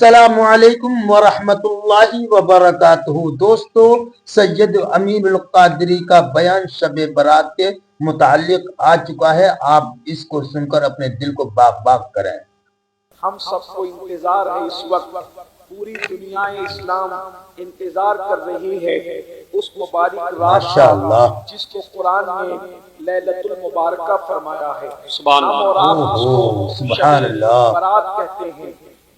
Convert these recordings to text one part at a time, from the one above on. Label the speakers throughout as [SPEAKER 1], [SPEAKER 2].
[SPEAKER 1] السلام علیکم ورحمۃ اللہ وبرکاتہ۔ دوستو، سید امین القادری کا بیان شب برات کے متعلق آ چکا ہے۔ آپ اس کو سن کر اپنے دل کو باغ باغ کریں۔
[SPEAKER 2] ہم سب کو انتظار ہے، اس وقت پوری دنیا اسلام انتظار کر رہی ہے اس مبارک رات کا جس کو قرآن میں لیلۃ المبارکہ فرمایا ہے۔
[SPEAKER 1] سبحان اللہ، سبحان اللہ۔
[SPEAKER 2] برات کہتے ہیں،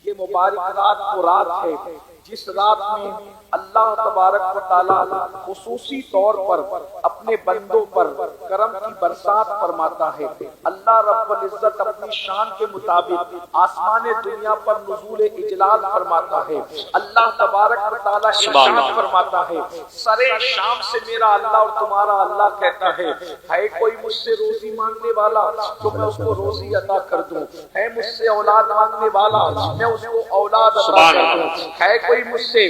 [SPEAKER 2] یہ مبارک رات وہ رات ہے جس رات میں اللہ تبارک و تعالی خصوصی طور پر اپنے بندوں پر کرم کی برسات فرماتا ہے۔ اللہ رب العزت اپنی شان کے مطابق آسمان دنیا پر نزول اجلال فرماتا ہے۔ اللہ تبارک و تعالی ارشاد فرماتا ہے، سرے شام سے میرا اللہ اور تمہارا اللہ کہتا ہے کوئی مجھ سے روزی مانگنے والا تو میں اس کو روزی عطا کر دوں، ہے مجھ سے اولاد مانگنے والا میں اس کو اولاد عطا کر دوں، ہے کوئی مجھ سے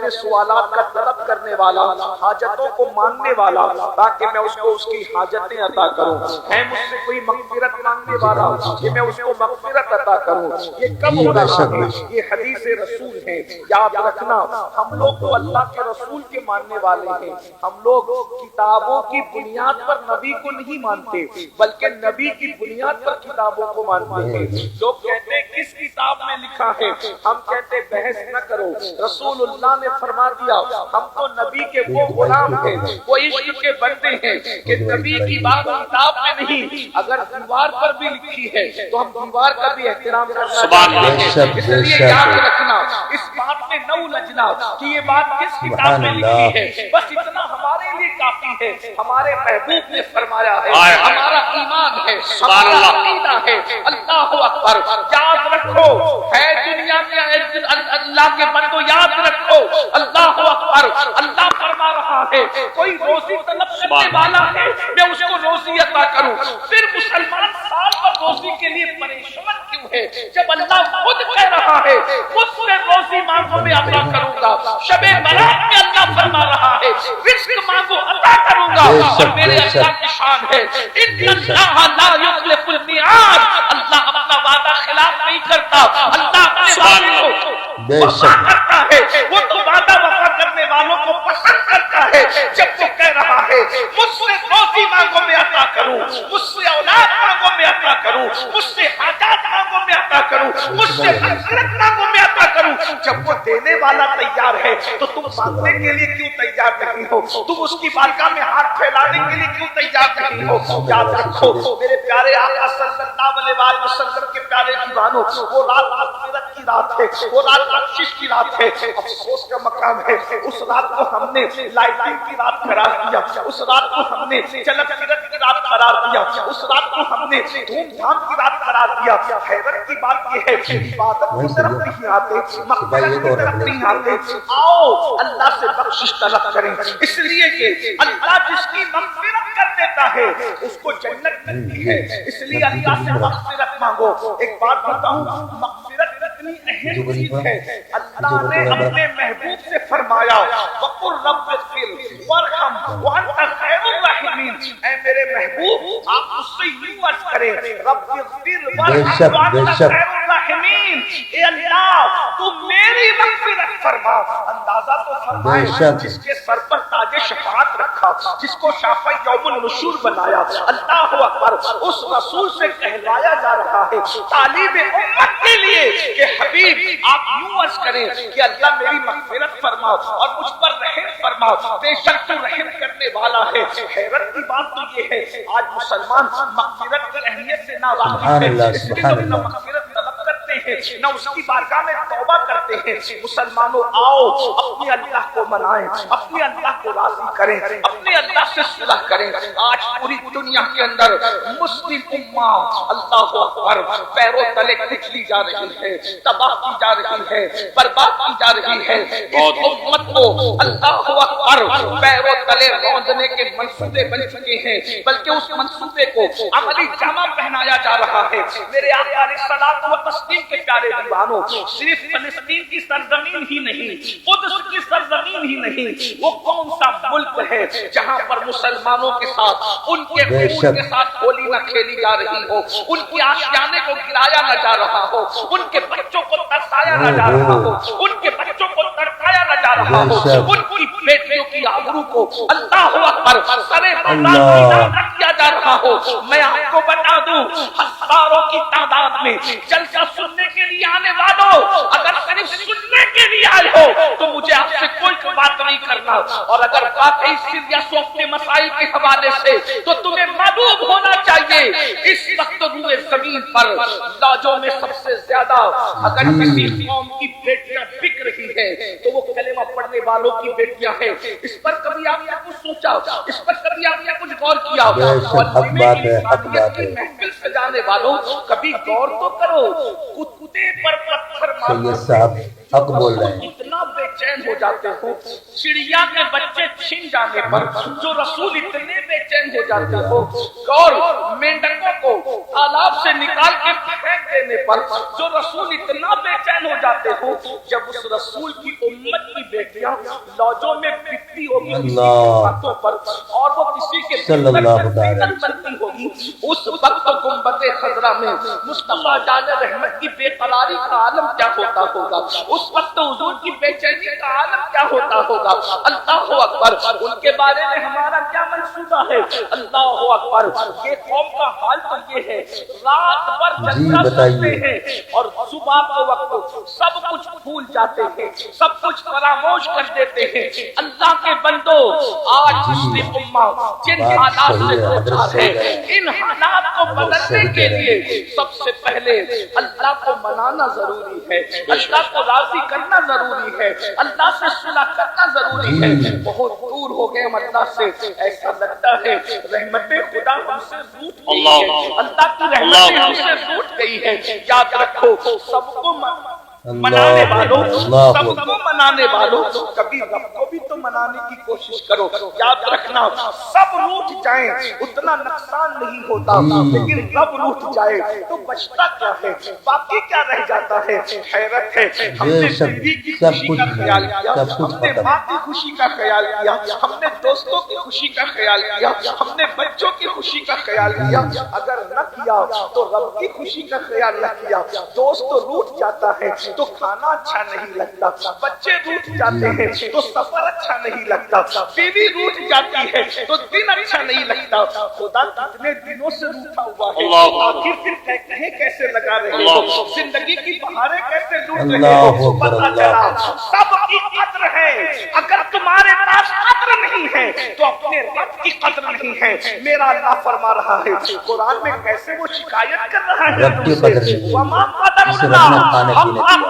[SPEAKER 2] اپنے سوالات کا طلب کرنے والا، حاجتوں کو مانگنے والا تاکہ میں اس کو اس کی حاجتیں عطا کروں، ہے مجھ سے کوئی مغفرت مانگنے والا کہ میں اس کو مغفرت عطا کروں۔ یہ کب ہو رہا ہے؟ یہ حدیث رسول ہے، یاد رکھنا۔ ہم لوگ تو اللہ کے رسول کے ماننے والے ہیں، ہم لوگ کتابوں کی بنیاد پر نبی کو نہیں مانتے بلکہ نبی کی بنیاد پر کتابوں کو مانتے ہیں۔ لوگ کہتے ہیں کس کتاب میں لکھا ہے، ہم کہتے بحث نہ کرو، رسول اللہ نے فرما دیا۔ ہم تو نبی کے وہ غلام ہیں، وہ عشق کے بندے ہیں کہ نبی کی بات کتاب میں نہیں، اگر دیوار پر بھی لکھی ہے تو ہم دیوار کا بھی احترام کرنا چاہتے ہیں۔ اس لیے یاد رکھنا، اس بات میں نہ الجھنا کہ یہ بات کس کتاب میں لکھی ہے، بس اتنا ہمارے لیے کافی ہے۔ ہمارے محبوب نے فرمایا ہے، ہمارا ایمان ہے، ہمارا عقیدہ ہے۔ اللہ اکبر، یاد رکھو، ہے دنیا میں اللہ کے بندو، یاد رکھو، اللہ اکبر، اللہ فرما رہا ہے کوئی روزی طلب کرنے والا ہے میں اس کو روزی عطا کروں۔ پھر مسلمان سال پر روزی کے لیے پریشان کیوں ہے جب اللہ خود کہہ رہا ہے مجھ سے روزی مانگو میں عطا کروں گا۔ شب برات میں اللہ فرما رہا ہے رزق مانگو عطا کروں گا، اور میرے اللہ کی شان ہے ان اللہ لا یخلف المیعاد، اللہ اپنا وعدہ خلاف نہیں کرتا، اللہ اپنے وعدے کو وفا کرتا ہے۔ وہ تو وعدہ وفا کرنے والوں کو پسند کرتا ہے جب وہ کہہ رہا ہے مجھ سے روزی مانگو میں عطا کروں، مجھ سے اولاد مانگو میں عطا کروں، مجھ سے حاجات مانگو میں عطا کروں، مجھ سے مغفرت مانگو میں عطا کروں۔ جب وہ دینے والا تیار ہے تو تم مانگنے کے لیے کیوں تیار نہیں ہو؟ تم اس کی بارگاہ میں ہاتھ پھیلانے کے لیے کیوں تیار نہیں ہو؟ یاد رکھو میرے پیارے آقا صلی اللہ علیہ وسلم کے پیارے دیوانوں، وہ رات مغفرت کی رات ہے، وہ رات بخشش کی رات ہے۔ افسوس کا مقام ہے اس رات کو ہم نے لائٹنگ کی رات قرار دیا، اس رات کو ہم نے چلک پھرت کی رات قرار دیا، اس رات کو ہم نے دھوم دھام کی رات قرار دیا۔ حیرت کی بات یہ ہے کہ عبادت کی طرف نہیں آتے، مغفرت کی طرف نہیں آتے۔ آؤ اللہ سے بخشش طلب کریں، اس لیے کہ اللہ جس کی مغفرت کر دیتا ہے اس کو جنت ملتی ہے، اس لیے اللہ سے مغفرت مانگو۔ ایک بات بتاؤں، مغفرت اتنی اہم چیز ہے، اللہ نے اپنے محبوب سے فرمایا وَقُلْ رَبِّ اغْفِرْ وَارْحَمْ وَأَنْتَ خَيْرُ الرَّاحِمِينَ، اے میرے محبوب آپ اس سے یوں عرض کریں رب اغفر وارحم وانت خیر الراحمین، اے اللہ تو میری مغفرت فرما۔ اندازہ تو فرمائے جس کے سر پر تاج شفاعت رکھا، جس کو شافع یوم النشور بنایا، اللہ اکبر، اس رسول سے کہلایا جا رہا ہے طالب امت کے لیے کہ حبیب آپ یوں عرض کریں کہ اللہ میری مغفرت فرما اور مجھ پر رحم فرما، بے شک تو رحم کرنے والا ہے۔ حیرت کی بات تو یہ ہے آج مسلمان مغفرت کی اہمیت سے نہ واقف ہے، اس لیے لوگ نہ مغفرت طلب کرتے ہیں نہ اس کی بارگاہ میں توبہ کرتے ہیں۔ مسلمانوں آؤ اپنے اللہ کو منائیں، اپنے اللہ کو راضی کریں، اپنے اللہ سے صلح کریں۔ آج پوری دنیا کے اندر مسلم امہ اللہ اکبر پیروں تلے کچلی جا رہی ہے، تباہ کی جا رہی ہے، برباد کی جا رہی ہے۔ اس امت کو اللہ اکبر پیروں تلے روندنے کے منصوبے بن چکے ہیں، بلکہ اس منصوبے کو عملی جامہ پہنایا جا رہا ہے۔ میرے آقا علیہ الصلوۃ والتسلیم کے پیارے دیوانوں، صرف فلسطین کی سرزمین ہی نہیں، قدس کی سرزمین ہی نہیں، وہ کون سا ملک ہے جہاں پر مسلمانوں کے ساتھ ان کے خون کے ساتھ ہولی نہ کھیلی جا رہی ہو، ان کی آشیانے کو گرایا نہ جا رہا ہو، ان کے بچوں کو ترسایا نہ جا رہا ہو، ان کے بچوں کو تڑپایا نہ جا رہا ہو، ان کی بیٹیوں کی آبرو کو اللہ اکبر سرے بردار نہ کیا جا رہا ہو۔ میں آپ کو بتا دوں، ہزاروں کی تعداد میں جلسہ سننے کے لیے آنے والوں، اگر صرف سننے کے لیے آئے ہو تو مجھے آپ سے کوئی بات نہیں کرنا، اور اگر واقعی سیریا سو اپنے مسائل کے حوالے سے تو تمہیں معلوم ہونا چاہیے اس وقت روئے زمین پر لاجوں میں سب سے زیادہ اگر کسی قوم کی بیٹیاں بک رہی ہے تو وہ کلمہ پڑھنے والوں کی بیٹیاں ہیں۔ اس پر کبھی آپ نے کچھ سوچا؟ اس پر کبھی آپ نے کچھ غور کیا؟
[SPEAKER 1] حق بات ہے، حق بات ہے۔
[SPEAKER 2] محفل سجانے والوں کبھی غور تو کرو، کتے پر پتھر
[SPEAKER 1] سید صاحب حق بول رہے ہیں۔
[SPEAKER 2] اتنا بے چین ہو جاتے ہو، چڑیا کے بچے چھن جانے پر جو رسول اتنے بے چین ہو جاتے ہو، اور مینڈکوں کو تالاب سے نکال کے پھینک دینے پر جو رسول اتنا بے چین ہو جاتے ہو، جب اس رسول کی امت کی بیٹیاں لوجوں میں بکتی ہوگی کسی کے ہاتھوں پر اور وہ کسی کے بنتی ہوگی، اس وقت گنبد خضرا میں مصطفیٰ جان رحمت کی بے قراری کا عالم کیا ہوتا ہوگا، اس وقت حضور کی بے چینی کا عالم کیا ہوتا ہوگا۔ اللہ اکبر، ان کے بارے میں ہمارا کیا منصوبہ ہے؟ اللہ اکبر، یہ قوم کا حال تو یہ ہے، رات بھر جلسہ سنتے ہیں اور صبح کے وقت سب کچھ بھول جاتے ہیں، سب کچھ فراموش کر دیتے ہیں۔ اللہ کے بندو، آج مسلم امہ جن حالات سے دوچار ہے، ان حالات کو بدلنے کے لیے سب سے پہلے اللہ کو منانا ضروری ہے، اللہ کو راضی کرنا ضروری ہے، اللہ سے صلح کرنا ضروری ہے۔ بہت دور ہو گئے ہم اللہ سے، ایسا لگتا ہے رحمت خدا ہم سے روٹ گئی ہے، اللہ کی رحمت ہم سے روٹ گئی ہے۔ یاد رکھو، سب کو منانے والوں، سب کو منانے والوں، کبھی رب کو بھی تو منانے کی کوشش کرو۔ یاد رکھنا، سب روٹ جائیں اتنا نقصان نہیں ہوتا، لیکن رب روٹ جائے تو بچتا کیا ہے، باقی کیا رہ جاتا ہے؟ حیرت ہے، ہم نے بیوی کی خوشی کا خیال کیا، ہم نے ماں کی خوشی کا خیال کیا، ہم نے دوستوں کی خوشی کا خیال کیا، ہم نے بچوں کی خوشی کا خیال کیا، اگر نہ کیا تو رب کی خوشی کا خیال نہ کیا۔ دوست روٹ جاتا ہے تو کھانا اچھا نہیں لگتا، بچے روٹ جاتے ہیں تو سفر اچھا نہیں لگتا، بیوی روٹ جاتی ہے تو دن اچھا نہیں لگتا۔ خدا کتنے دنوں سے روٹا ہوا ہے، آخر پھر کہیں کیسے لگا رہے ہو، زندگی کی بہاریں کیسے لوٹ رہے ہو، پتہ چلا سب کی قدر ہے۔ اگر تمہارے پاس قدر نہیں ہے تو اپنے رب کی قدر نہیں ہے۔ میرا اللہ فرما رہا ہے قرآن میں، کیسے وہ شکایت کر رہا ہے
[SPEAKER 1] رب کی قدر نہیں،
[SPEAKER 2] وما قدر اللہ،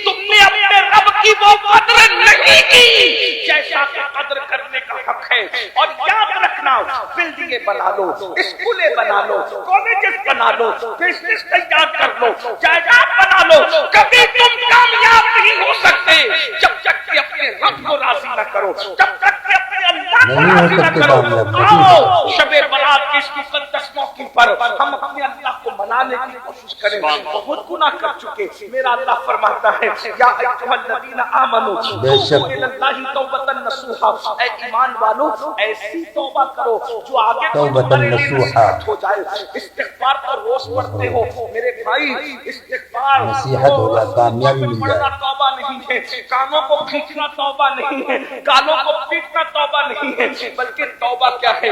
[SPEAKER 2] تم نے اپنے رب کی وہ قدر نہیں کی جیسا کہ قدر کرنے کا حق ہے۔ اور یاد رکھنا، بلڈنگیں بنا لو، اسکولیں بنا لو، کالجز بنا لو، بزنس تیار کر لو، جائیداد بنا لو، کبھی تم کامیاب نہیں ہو سکتے جب تک کہ اپنے رب کو راضی نہ کرو، جب تک کہ اپنے اللہ کو راضی نہ کرو۔ آؤ شب برات کے اس مقدس موقع پر ہم اپنے اللہ کو منانے کی کوشش کریں۔ بہت گناہ کر چکے، میرا اللہ فرماتا ہے یا ایھا الذین آمنوا توبوا الی اللہ توبۃ نصوحا، اے ایمان والو ایسی توبہ کرو جو آگے تمہارے لیے نصیحت ہو جائے۔ استغفار کا روز پڑھتے ہو میرے بھائی، استغفار
[SPEAKER 1] نصیحت ہو جائے، کامیابی مل جائے۔
[SPEAKER 2] توبہ نہیں ہے، کانوں کو کھینچنا توبہ نہیں ہے، گالوں کو پیٹنا توبہ نہیں ہے، بلکہ توبہ کیا ہے؟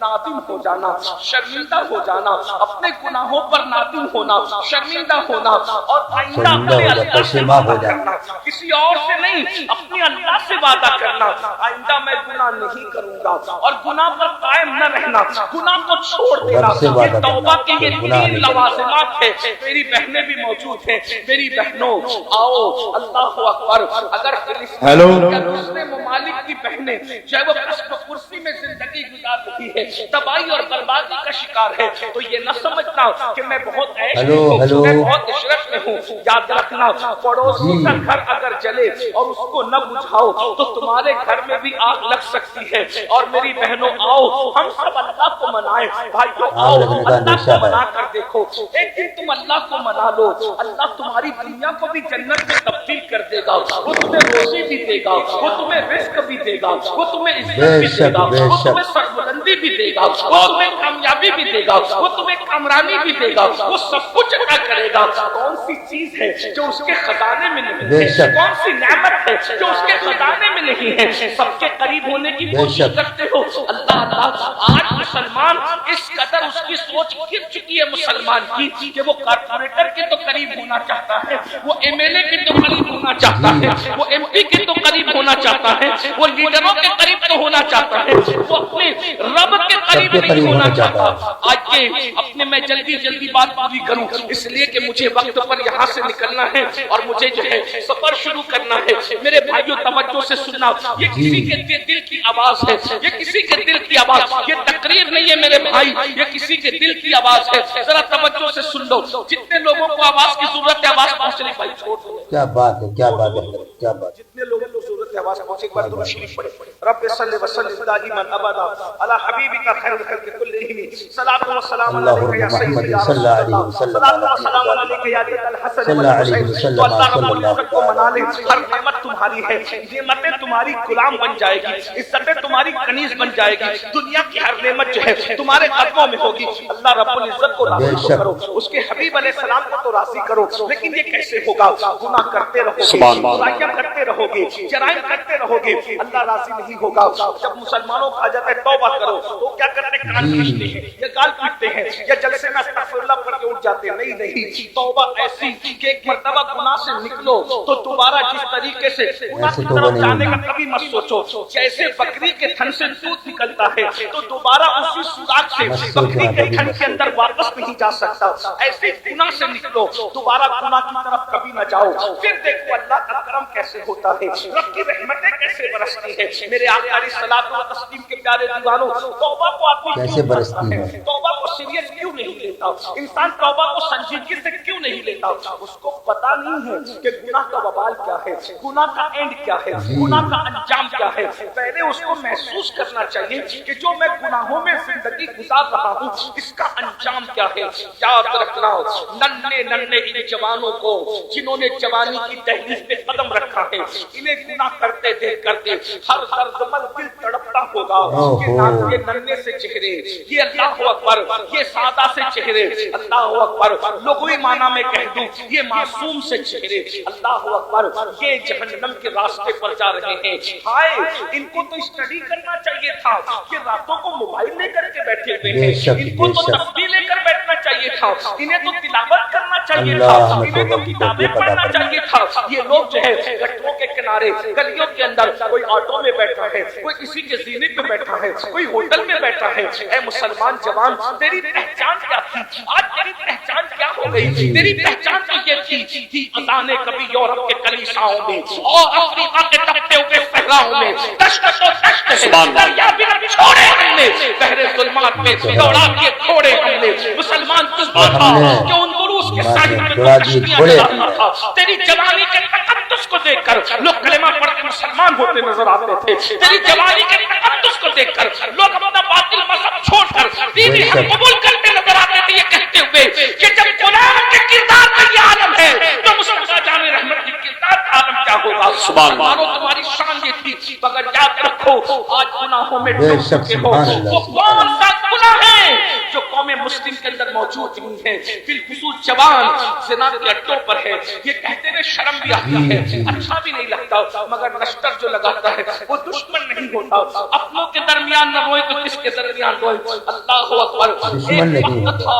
[SPEAKER 2] نادم ہو جانا، شرمندہ ہو جانا، اپنے گناہوں پر نادم ہونا، شرمندہ ہونا، اور آئندہ اپنے اللہ سے وعدہ کرنا، کسی اور سے نہیں، اپنے اللہ سے وعدہ کرنا، آئندہ میں گناہ نہیں کروں گا، اور گناہ پر قائم نہ رہنا، گناہ کو چھوڑ دینا۔ یہ توبہ کے یہ 3 لوازمات ہیں۔ میری بہنیں بھی موجود ہیں، میری بہنوں آؤ اللہ اکبر، اگر دوسرے ممالک کی بہنیں جو وہ کرسی میں زندگی گزار رہی ہے، تباہی اور بربادی کا شکار ہے، تو یہ نہ سمجھنا کہ میں بہت عیش میں ہوں، میں بہت عشرت میں ہوں۔ یاد رکھنا، پڑوسی کا گھر اگر جلے اور اس کو نہ بجھاؤ تو تمہارے گھر میں بھی آگ لگ سکتی ہے۔ اور میری بہنوں، آؤ ہم سب اللہ کو منائیں، بھائیو آؤ اللہ کو منا کر دیکھو۔ ایک دن تم اللہ کو منا لو، اللہ تمہاری دنیا کو بھی جنت میں تبدیل کر دے گا، وہ تمہیں روزی بھی دے گا، وہ تمہیں رزق بھی دے گا، وہ تمہیں عزت بھی دے گا، وہ تمہیں سربلندی بھی دے گا، وہ تمہیں کامیابی بھی دے گا، وہ تمہیں کامرانی بھی دے گا، وہ سب کچھ عطا کرے گا۔ کون سی چیز ہے جو اس کے خزانے میں نہیں ہے؟ کون سی نعمت ہے جو اس کے خزانے میں نہیں ہے؟ سب کے قریب ہونے کی کوشش کرتے ہو، اللہ اللہ۔ آج مسلمان اس قدر اس کی سوچ گر چکی ہے مسلمان کی کہ وہ کارپوریٹر کے تو قریب ہونا چاہتا ہے، وہ ایم ایل اے کے تو قریب ہونا چاہتا ہے، وہ ایم پی کے تو قریب ہونا چاہتا ہے، وہ لیڈروں کے قریب تو ہونا چاہتا ہے، وہ اپنے رب کے قریب نہیں ہونا چاہتا۔ آج کے اپنے میں جلدی بات پوری کروں، اس لیے کہ مجھے وقت پر یہاں سے نکلنا ہے اور مجھے جو ہے سفر شروع کرنا ہے۔ میرے بھائیوں توجہ سے سننا، یہ کسی کے دل کی آواز ہے، یہ کسی کے دل کی آواز، یہ تقریر نہیں ہے میرے بھائی، یہ کسی کے دل کی آواز ہے۔ ذرا توجہ سے سن لو، جتنے لوگوں کو آواز کی ضرورت ہے آواز پہنچنے بھائی چھوڑ دو۔
[SPEAKER 1] کیا بات ہے، کیا بات ہے، کیا بات ہے۔
[SPEAKER 2] جتنے لوگوں کو ضرورت ہے آواز پہنچے، ایک بار درود شریف پڑھیں۔ رب صلی وسلم دائما ابدا علی حبیبک خیر الخلق کلہم، صلاۃ و سلام علیک یا سیدی یا رسول اللہ، صلاۃ و سلام علیک یا ابا الحسن والحسین۔ تو اللہ رب العزت کو منا لے، ہر نعمت تمہاری ہے، نعمتیں تمہاری غلام بن جائے گی، عزتیں تمہاری کنیز بن جائے گی، دنیا کی ہر نعمت جو ہے تمہارے قدموں میں ہوگی۔ اللہ رب العزت کو راضی تو کرو، اس کے حبیب علیہ السلام کو تو راضی کرو، لیکن یہ کیسے ہوگا؟ گناہ کرتے رہو گے، برائیاں کرتے رہو گے، جرائم کرتے رہو گے، اللہ راضی نہیں ہوگا۔ جب مسلمانوں کا جاتا ہے توبہ کرو تو کیا کرتے ہیں؟ کان کھینچتے ہیں یا گال پیٹتے ہیں یا جلسے میں استغفر اللہ پڑھ کے اٹھ جاتے ہیں۔ نہیں، توبہ ایسی کہ ایک مرتبہ گناہ سے نکلو تو دوبارہ جس طریقے سے گناہ کی طرف جانے کا کبھی مت سوچو۔ جیسے بکری کے تھن سے دودھ نکلتا ہے تو دوبارہ اسی سوراخ سے بکری کے تھن کے اندر واپس نہیں جا سکتا، ایسے گناہ سے نکلو، دوبارہ گناہ کی طرف کبھی نہ جاؤ۔ پھر دیکھو اللہ کا کرم کیسے ہوتا ہے، رب کی رحمتیں کیسے برستی ہے۔ میرے آقا علیہ الصلوۃ والتسلیم کے پیارے دیوانوں، توبہ کو آدمی کیسے برستی ہے، توبہ کو سیریس کیوں نہیں لیتا؟ انسان توبہ کو سنجیدگی سے کیوں نہیں لیتا؟ اس کو پتا نہیں ہے کہ گناہ کا وبال کیا ہے، گناہ کا اینڈ کیا ہے، گناہ کا انجام کیا ہے۔ پہلے اس کو محسوس کرنا چاہیے کہ جو میں گناہوں میں زندگی گزار رہا ہوں اس کا انجام کیا ہے۔ یاد رکھنا، ننھے ان جوانوں کو جنہوں نے جوانی کی دہلیز پہ قدم رکھا ہے، انہیں گناہ کرتے دیکھ کرتے ہر دردمند دل تڑپتا ہوگا کہ یہ ننھے سے چہرے، یہ اللہ اکبر، یہ سادہ سے چہرے، اللہ اکبر، لغوی معنی میں کہہ دوں یہ معصوم سے چہرے، اللہ اکبر، یہ جہنم کے راستے پر جا رہے ہیں۔ ہائے، ان کو تو اسٹڈی کرنا چاہیے تھا، یہ راتوں کو موبائل لے کر کے بیٹھے ہوئے ہیں، ان کو تو تسبیح لے کر بیٹھنا چاہیے تھا، انہیں تو تلاوت کرنا چاہیے تھا، انہیں تو کتابیں پڑھنا چاہیے تھا۔ یہ لوگ جو ہے گٹروں کے کنارے، گلیوں کے اندر، کوئی آٹو میں بیٹھا ہے، کوئی کسی کے زینے پہ بیٹھا ہے، کوئی ہوٹل میں بیٹھا ہے۔ اے مسلمان جوان، تیری پہچان کیا تھی؟ آج تیری پہچان کیا ہو گئی؟ تیری پہچان تو یہ تھی اذانیں کبھی یورپ کے کلیساؤں میں اور افریقہ کے تپتے ہوئے صحراؤں میں، دشت و دشت ہے، دریا بھی نہ چھوڑے ہم نے، بحر ظلمات میں دوڑا کے چھوڑے ہم نے۔ مسلمان کس کو تھا کہ ان دروس کے ساحل میں کشتیاں چلاتا تھا؟ تیری جوانی کے تقدس کو دیکھ کر لوگ کلمہ پڑھ کے مسلمان ہوتے نظر آتے تھے، تیری جوانی کے تقدس کو دیکھ کر لوگ اپنا باطل مذہب چھوڑ کر دین حق قبول کرتے نظر آتے تھے، یہ کہتے ہوئے کہ جب غلام کے کردار کا یہ عالم ہے تو مصطفیٰ جان رحمت کے کردار کا عالم کیا ہوگا؟ سبحان اللہ، تمہاری شان یہ تھی، مگر یاد رکھو آج گناہوں میں ڈوب چکے ہو۔ وہ کون سا گناہ ہے جو قوم مسلم کے اندر موجود نہیں ہے؟ بالخصوص جوان زنا کے اڈوں پر ہے، یہ کہتے ہوئے شرم بھی آتی ہے، اچھا بھی نہیں لگتا، مگر نشتر جو لگاتا ہے وہ دشمن نہیں ہوتا۔ اپنوں کے درمیان نہ روئے تو کس کے درمیان روئے؟ اللہ اکبر۔ ایک وقت تھا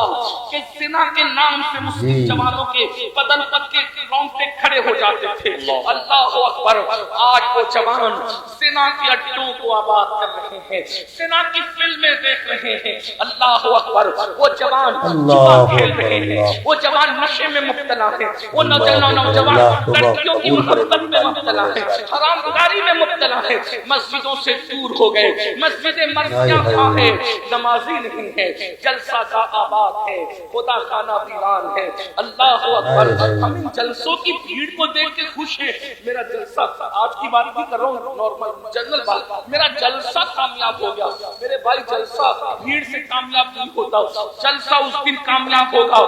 [SPEAKER 2] کہ زنا کے نام سے مسلم جوانوں کے بدن پر کے رونگٹے کھڑے ہو جاتے تھے۔ اللہ اکبر، آج وہ جوان زنا کے اڈوں کو آباد کر رہے ہیں، زنا کی فلمیں دیکھ رہے ہیں۔ اللہ اکبر، وہ جوان
[SPEAKER 1] اللہ
[SPEAKER 2] جوا کھیل
[SPEAKER 1] اکبر،
[SPEAKER 2] رہے ہیں،
[SPEAKER 1] اللہ
[SPEAKER 2] وہ جوان نشے میں مبتلا ہے، وہ
[SPEAKER 1] اللہ
[SPEAKER 2] نوجوان
[SPEAKER 1] توبہ
[SPEAKER 2] لڑکیوں کی
[SPEAKER 1] قبول کرے
[SPEAKER 2] محبت میں مبتلا ہے، حرام کاری میں مبتلا ہے، مسجدوں سے دور ہو گئے، مسجد مرثیہ کہاں ہے، نمازی نہیں ہے، جلسہ کا آباد ہے، خدا خانہ ویران ہے۔ اللہ اکبر، ہم ان جلسوں کی بھیڑ کو دیکھ کے خوش ہیں۔ میرا جلسہ، آج کی بات نہیں کر رہا ہوں، نارمل جنرل بات، میرا جلسہ کامیاب ہو گیا۔ میرے بھائی جلسہ بھیڑ سے کامیاب نہیں ہوتا، جلسہ اس دن کامیاب ہوگا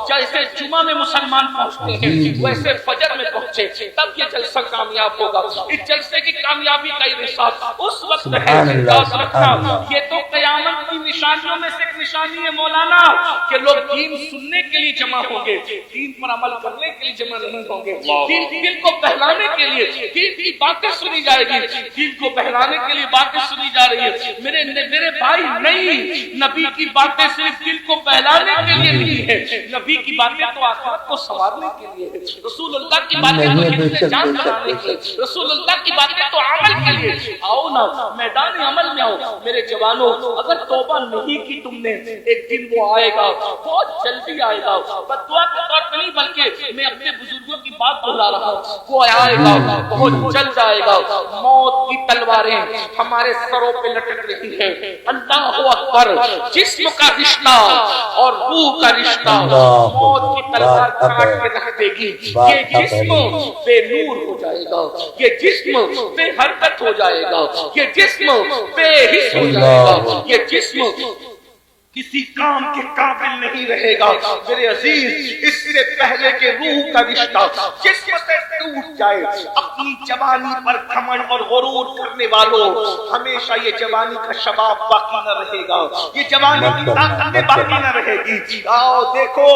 [SPEAKER 2] جیسے جمعہ میں مسلمان پہنچتے ہیں ویسے فجر میں پہنچے، تب یہ جلسہ کامیاب ہوگا۔ اس جلسے کی کامیابی کا انحصار اس وقت ہے،
[SPEAKER 1] سبحان اللہ،
[SPEAKER 2] یاد
[SPEAKER 1] سبحان
[SPEAKER 2] رکھنا
[SPEAKER 1] اللہ۔
[SPEAKER 2] یہ تو قیامت کی نشانیوں میں سے ایک نشانی ہے مولانا، کہ لوگ دین سننے کے لیے جمع ہوں گے، دین پر عمل کرنے کے لیے جمع نہیں ہوں گے۔ دین کو بہلانے کے لیے دین کی باتیں سنی جائے گی، دین کو بہلانے کے لیے باتیں سنی جا رہی ہے۔ میرے بھائی نہیں، نبی کی باتیں صرف دل کو بہلانے کے لیے نہیں ہے، نبی کی باتیں تو آخرت کو سنوارنے کے لیے ہے، رسول اللہ کی باتیں تو حفظ جان بنانے کے لیے، رسول اللہ کی باتیں تو عمل کے لیے۔ آؤ نا میدان عمل میں آؤ میرے جوانوں، اگر توبہ نہیں کی تم نے، ایک دن وہ آئے گا، بہت جلدی آئے گا، بدعا کے طور پر نہیں بلکہ میں اپنے بزرگوں کی بات بھلا رہا ہوں، وہ آئے گا بہت جلد آئے گا، موت کی تلواریں ہمارے سروں پہ لٹک رہی ہیں۔ اللہ اکبر، جسم کا رشتہ اور روح کا رشتہ موت کی تلوار کاٹ کے رکھ دے گی۔ یہ جسم بے نور ہو جائے گا، یہ جسم بے حرکت ہو جائے گا، یہ جسم بے حس ہو جائے گا، یہ جسم کسی کام کے قابل نہیں رہے گا۔ میرے عزیز، اس سے پہلے کہ روح کا رشتہ جسم سے ٹوٹ جائے، اپنی جوانی پر گھمنڈ اور غرور کرنے والوں، ہمیشہ یہ جوانی کا شباب باقی نہ رہے گا، یہ جوانی کی طاقت باقی نہ رہے گی۔ آؤ دیکھو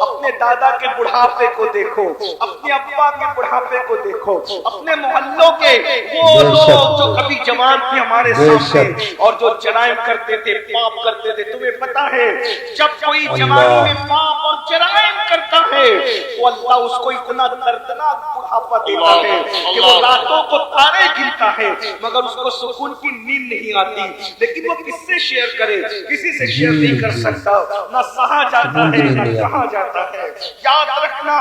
[SPEAKER 2] اپنے دادا کے بڑھاپے کو، دیکھو اپنے ابا کے بڑھاپے کو، دیکھو اپنے محلوں کے وہ لوگ جو کبھی جوان تھے ہمارے سامنے اور جو جرائم کرتے تھے، پاپ کرتے تھے۔ تمہیں پتہ ہے جب کوئی جوانی میں پاپ اور جرائم کرتا ہے تو اللہ اس کو اتنا دردناک بڑھاپا دیتا ہے کہ وہ راتوں کو تارے گنتا ہے مگر اس کو سکون کی نیند نہیں آتی، لیکن وہ کس سے شیئر کرے؟ کسی سے شیئر نہیں کر سکتا، نہ سہا جاتا ہے نہ کہا جاتا ہے۔ یاد رکھنا،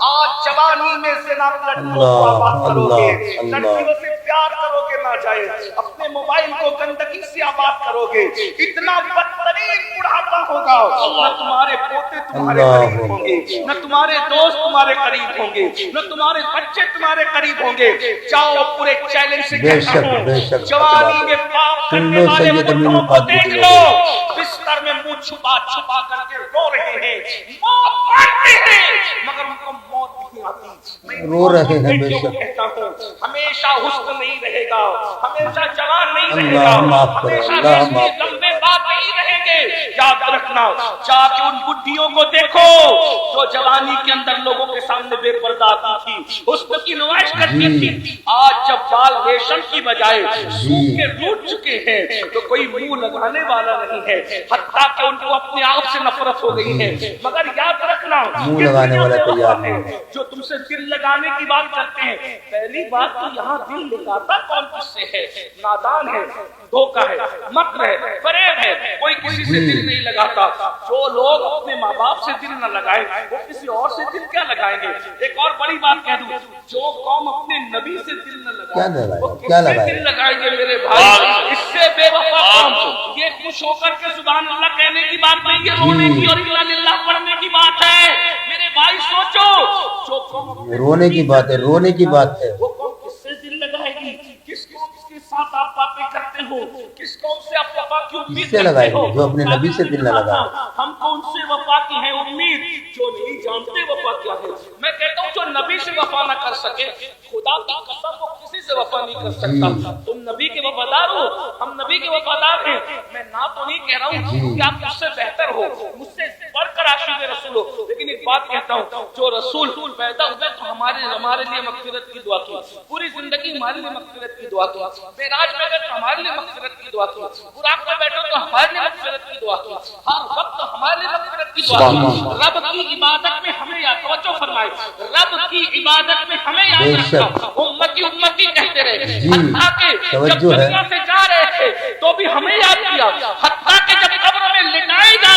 [SPEAKER 2] آج جوانی میں سے نہ لڑکوں کو آباد کرو گے، لڑکیوں سے پیار کرو گے نہ جائے، اپنے موبائل کو گندگی سے آباد کرو گے، اتنا بدترین بڑھاپا ہوگا، نہ تمہارے پوتے تمہارے قریب ہوں گے، نہ تمہارے دوست تمہارے قریب ہوں گے، نہ تمہارے بچے تمہارے قریب ہوں گے۔ جاؤ پورے چیلنج سے کہتا ہوں، جوانی میں پاپ کرنے والے مردوں کو دیکھ لو، بستر میں منہ چھپا چھپا کر کے رو رہے ہیں، موت مانتے ہیں مگر ان کو موت نہیں آتی۔
[SPEAKER 1] رو رہے ہیں بے شک،
[SPEAKER 2] کہتا ہوں ہمیشہ حسن نہیں رہے گا، ہمیشہ جوان نہیں رہے گا، ہمیشہ ریشمی لمبے بال نہیں رہیں گے۔ یاد رکھنا، جا کے ان بڈھیوں کو دیکھو جو جوانی کے اندر لوگوں کے سامنے بے پردہ آتی تھی، حسن کی نمائش کرتی تھی، آج جب بال ریشم کی بجائے سوکھ کے روٹ چکے ہیں تو کوئی منہ لگانے والا نہیں ہے، حتیٰ کہ ان کو اپنے آپ سے نفرت ہو گئی ہے۔ مگر یاد رکھنا،
[SPEAKER 1] منہ لگانے والا تیار نہیں ہے
[SPEAKER 2] جو تم سے دل لگانے کی بات کرتے ہیں، پہلی بات تو یہاں دل لگاتا کون کس سے ہے؟ نادان ہے، دھوکہ ہے، مکر ہے، فریب ہے، کوئی کسی سے دل نہیں لگاتا۔ جو لوگ اپنے ماں باپ سے دل نہ لگائیں وہ کسی اور سے دل کیا لگائیں گے؟ ایک اور بڑی بات کہہ دوں، جو قوم اپنے نبی سے دل نہ لگائے وہ کس سے دل لگائیں گے میرے بھائی؟ اس سے بے وفا قوم، یہ خوش ہو کر کے سبحان اللہ کہنے کی بات نہیں، یہ رونے کی اور انا للہ پڑھنے کی بات ہے۔ میرے بھائی سوچو، جو قوم
[SPEAKER 1] رونے کی بات ہے، رونے کی بات ہے،
[SPEAKER 2] وہ قوم کس سے دل لگائے گی؟ کس قوم کے ساتھ آپ باتیں کرتے ہو؟ کس قوم سے آپ وفا کی امید کرتے ہو؟
[SPEAKER 1] جو اپنے نبی سے دل نہ لگائے۔
[SPEAKER 2] ہم کو ان سے وفا کی ہے امید جو نہیں جانتے وفا کیا ہے۔ میں کہتا ہوں جو نبی سے وفا نہ کر سکے، خدا کی قسم وہ کسی سے وفا نہیں کر سکتا۔ تم نبی کے وفادار ہو، ہم نبی کے وفادار ہیں۔ میں نہ تو نہیں کہہ رہا ہوں کہ آپ مجھ سے بہتر ہو، مجھ سے بڑھ کر عاشق رسول ہو، لیکن ایک بات کہتا ہوں، جو رسول پیدا ہوئے تو ہمارے لیے مغفرت کی دعا کی، پوری زندگی ہمارے لیے مغفرت کی دعا کی، معراج میں گئے تو ہمارے لیے مغفرت کی دعا کی، براق میں بیٹھو تو ہمارے لیے مغفرت کی دعا کی، ہر وقت ہمارے لیے مغفرت کی دعا کی۔ رب کی عبادت میں ہمیں یاد، توجہ فرمائے، رب کی عبادت میں ہمیں یاد رکھا، امتی امتی کہتے رہے، حتیٰ کہ جب دنیا سے جا رہے تھے تو بھی ہمیں یاد کیا، حتیٰ کہ جب قبر میں لٹائے جا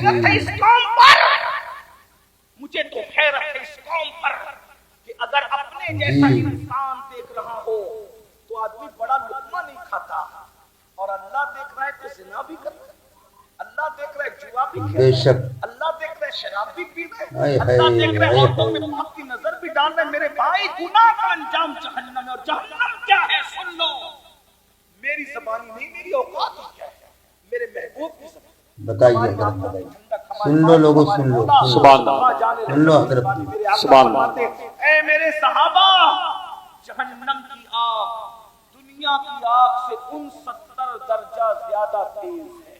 [SPEAKER 2] حیرت ہے اس قوم پر، مجھے تو حیرت ہے اس قوم پر کہ اگر اپنے جیسا انسان دیکھ رہا ہو تو آدمی بڑا لقمہ نہیں کھاتا، اور اللہ دیکھ رہا ہے تو زنا بھی کرتا ہے، اللہ دیکھ رہا ہے جوا بھی کھیلتا
[SPEAKER 1] بے
[SPEAKER 2] ہے،
[SPEAKER 1] شک،
[SPEAKER 2] اللہ دیکھ رہا ہے شراب بھی پی رہا ہے، اللہ دیکھ رہا ہے عورتوں میں پاک کی نظر بھی ڈال رہا ہے۔ میرے بھائی گناہ کا انجام جہنم ہے، اور جہنم کیا ہے سن لو، میری زبانی نہیں، میری اوقات ہی کیا ہے، میرے محبوب کی زبان
[SPEAKER 1] بتائیے حضرت، سن لو لوگوں، سن لو،
[SPEAKER 2] سبحان اللہ،
[SPEAKER 1] سن لو حضرت،
[SPEAKER 2] سبحان اللہ۔ اے میرے صحابہ، جہنم کی آگ دنیا کی آگ سے 69 درجہ زیادہ تیز ہے۔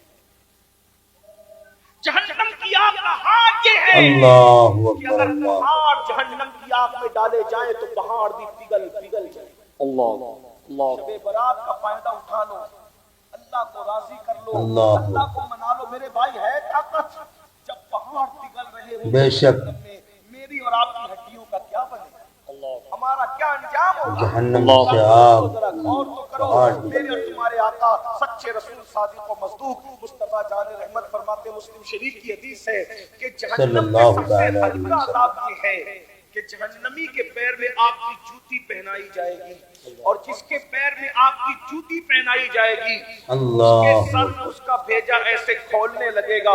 [SPEAKER 2] جہنم کی آگ کا حال یہ ہے
[SPEAKER 1] اللہ
[SPEAKER 2] کہ
[SPEAKER 1] اکبر،
[SPEAKER 2] اگر
[SPEAKER 1] اللہ
[SPEAKER 2] پہاڑ جہنم کی آگ میں ڈالے جائیں تو پہاڑ بھی پگھل جائے۔
[SPEAKER 3] اللہ اللہ
[SPEAKER 2] شب برات کا فائدہ اٹھا لو، اللہ کو راضی کر لو،
[SPEAKER 1] اللہ
[SPEAKER 2] اللہ کو منا لو۔ میرے بھائی ہے طاقت، جب پہاڑ پگھل رہے ہوں
[SPEAKER 1] بے شک،
[SPEAKER 2] میری اور آپ کی ہڈیوں کا کیا بنے گا، ہمارا کیا انجام ہوگا؟
[SPEAKER 1] جہنم سے آگ،
[SPEAKER 2] ذرا غور تو کرو۔
[SPEAKER 1] پہاڑ
[SPEAKER 2] میرے اور تمہارے آقا سچے رسول صادق و مصدوق مصطفیٰ جان رحمت فرماتے، مسلم شریف کی حدیث ہے کہ
[SPEAKER 1] صلی
[SPEAKER 2] جہنم
[SPEAKER 1] اللہ
[SPEAKER 2] میں سب سے
[SPEAKER 1] علیہ
[SPEAKER 2] ہلکا
[SPEAKER 1] وسلم،
[SPEAKER 2] عذاب یہ ہے کہ جہنمی کے پیر میں آپ کی جوتی پہنائی جائے گی، اور جس کے پیر میں آپ کی جوتی پہنائی جائے گی
[SPEAKER 1] اللہ
[SPEAKER 2] اس کے سر اس کا بھیجا ایسے کھولنے لگے گا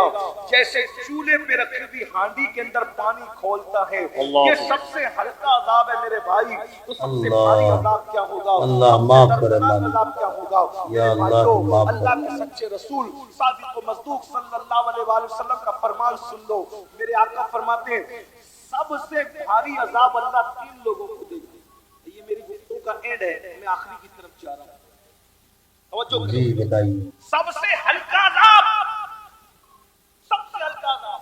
[SPEAKER 2] جیسے چولہے پہ رکھی ہوئی ہانڈی کے اندر پانی کھولتا ہے۔ یہ سب سے ہلکا عذاب ہے میرے بھائی، تو سب سے بھاری عذاب کیا ہوگا؟
[SPEAKER 1] اللہ معاف کر،
[SPEAKER 2] دردناک
[SPEAKER 1] اللہ
[SPEAKER 2] عذاب کیا ہوگا؟
[SPEAKER 1] یا
[SPEAKER 2] میرے
[SPEAKER 1] اللہ
[SPEAKER 2] بھائیو،
[SPEAKER 1] معاف کر،
[SPEAKER 2] اللہ کے سچے رسول صادق و مصدوق صلی اللہ علیہ وآلہ وسلم کا فرمان سن لو۔ میرے آقا فرماتے ہیں سب سے بھاری عذاب اللہ 3 لوگوں کو دے گا۔ یہ میری گفتگو کا اینڈ ہے، میں آخری کی طرف جا رہا ہوں، توجہ کرو۔
[SPEAKER 1] جی بتائیے،
[SPEAKER 2] سب سے ہلکا عذاب، سب سے ہلکا عذاب،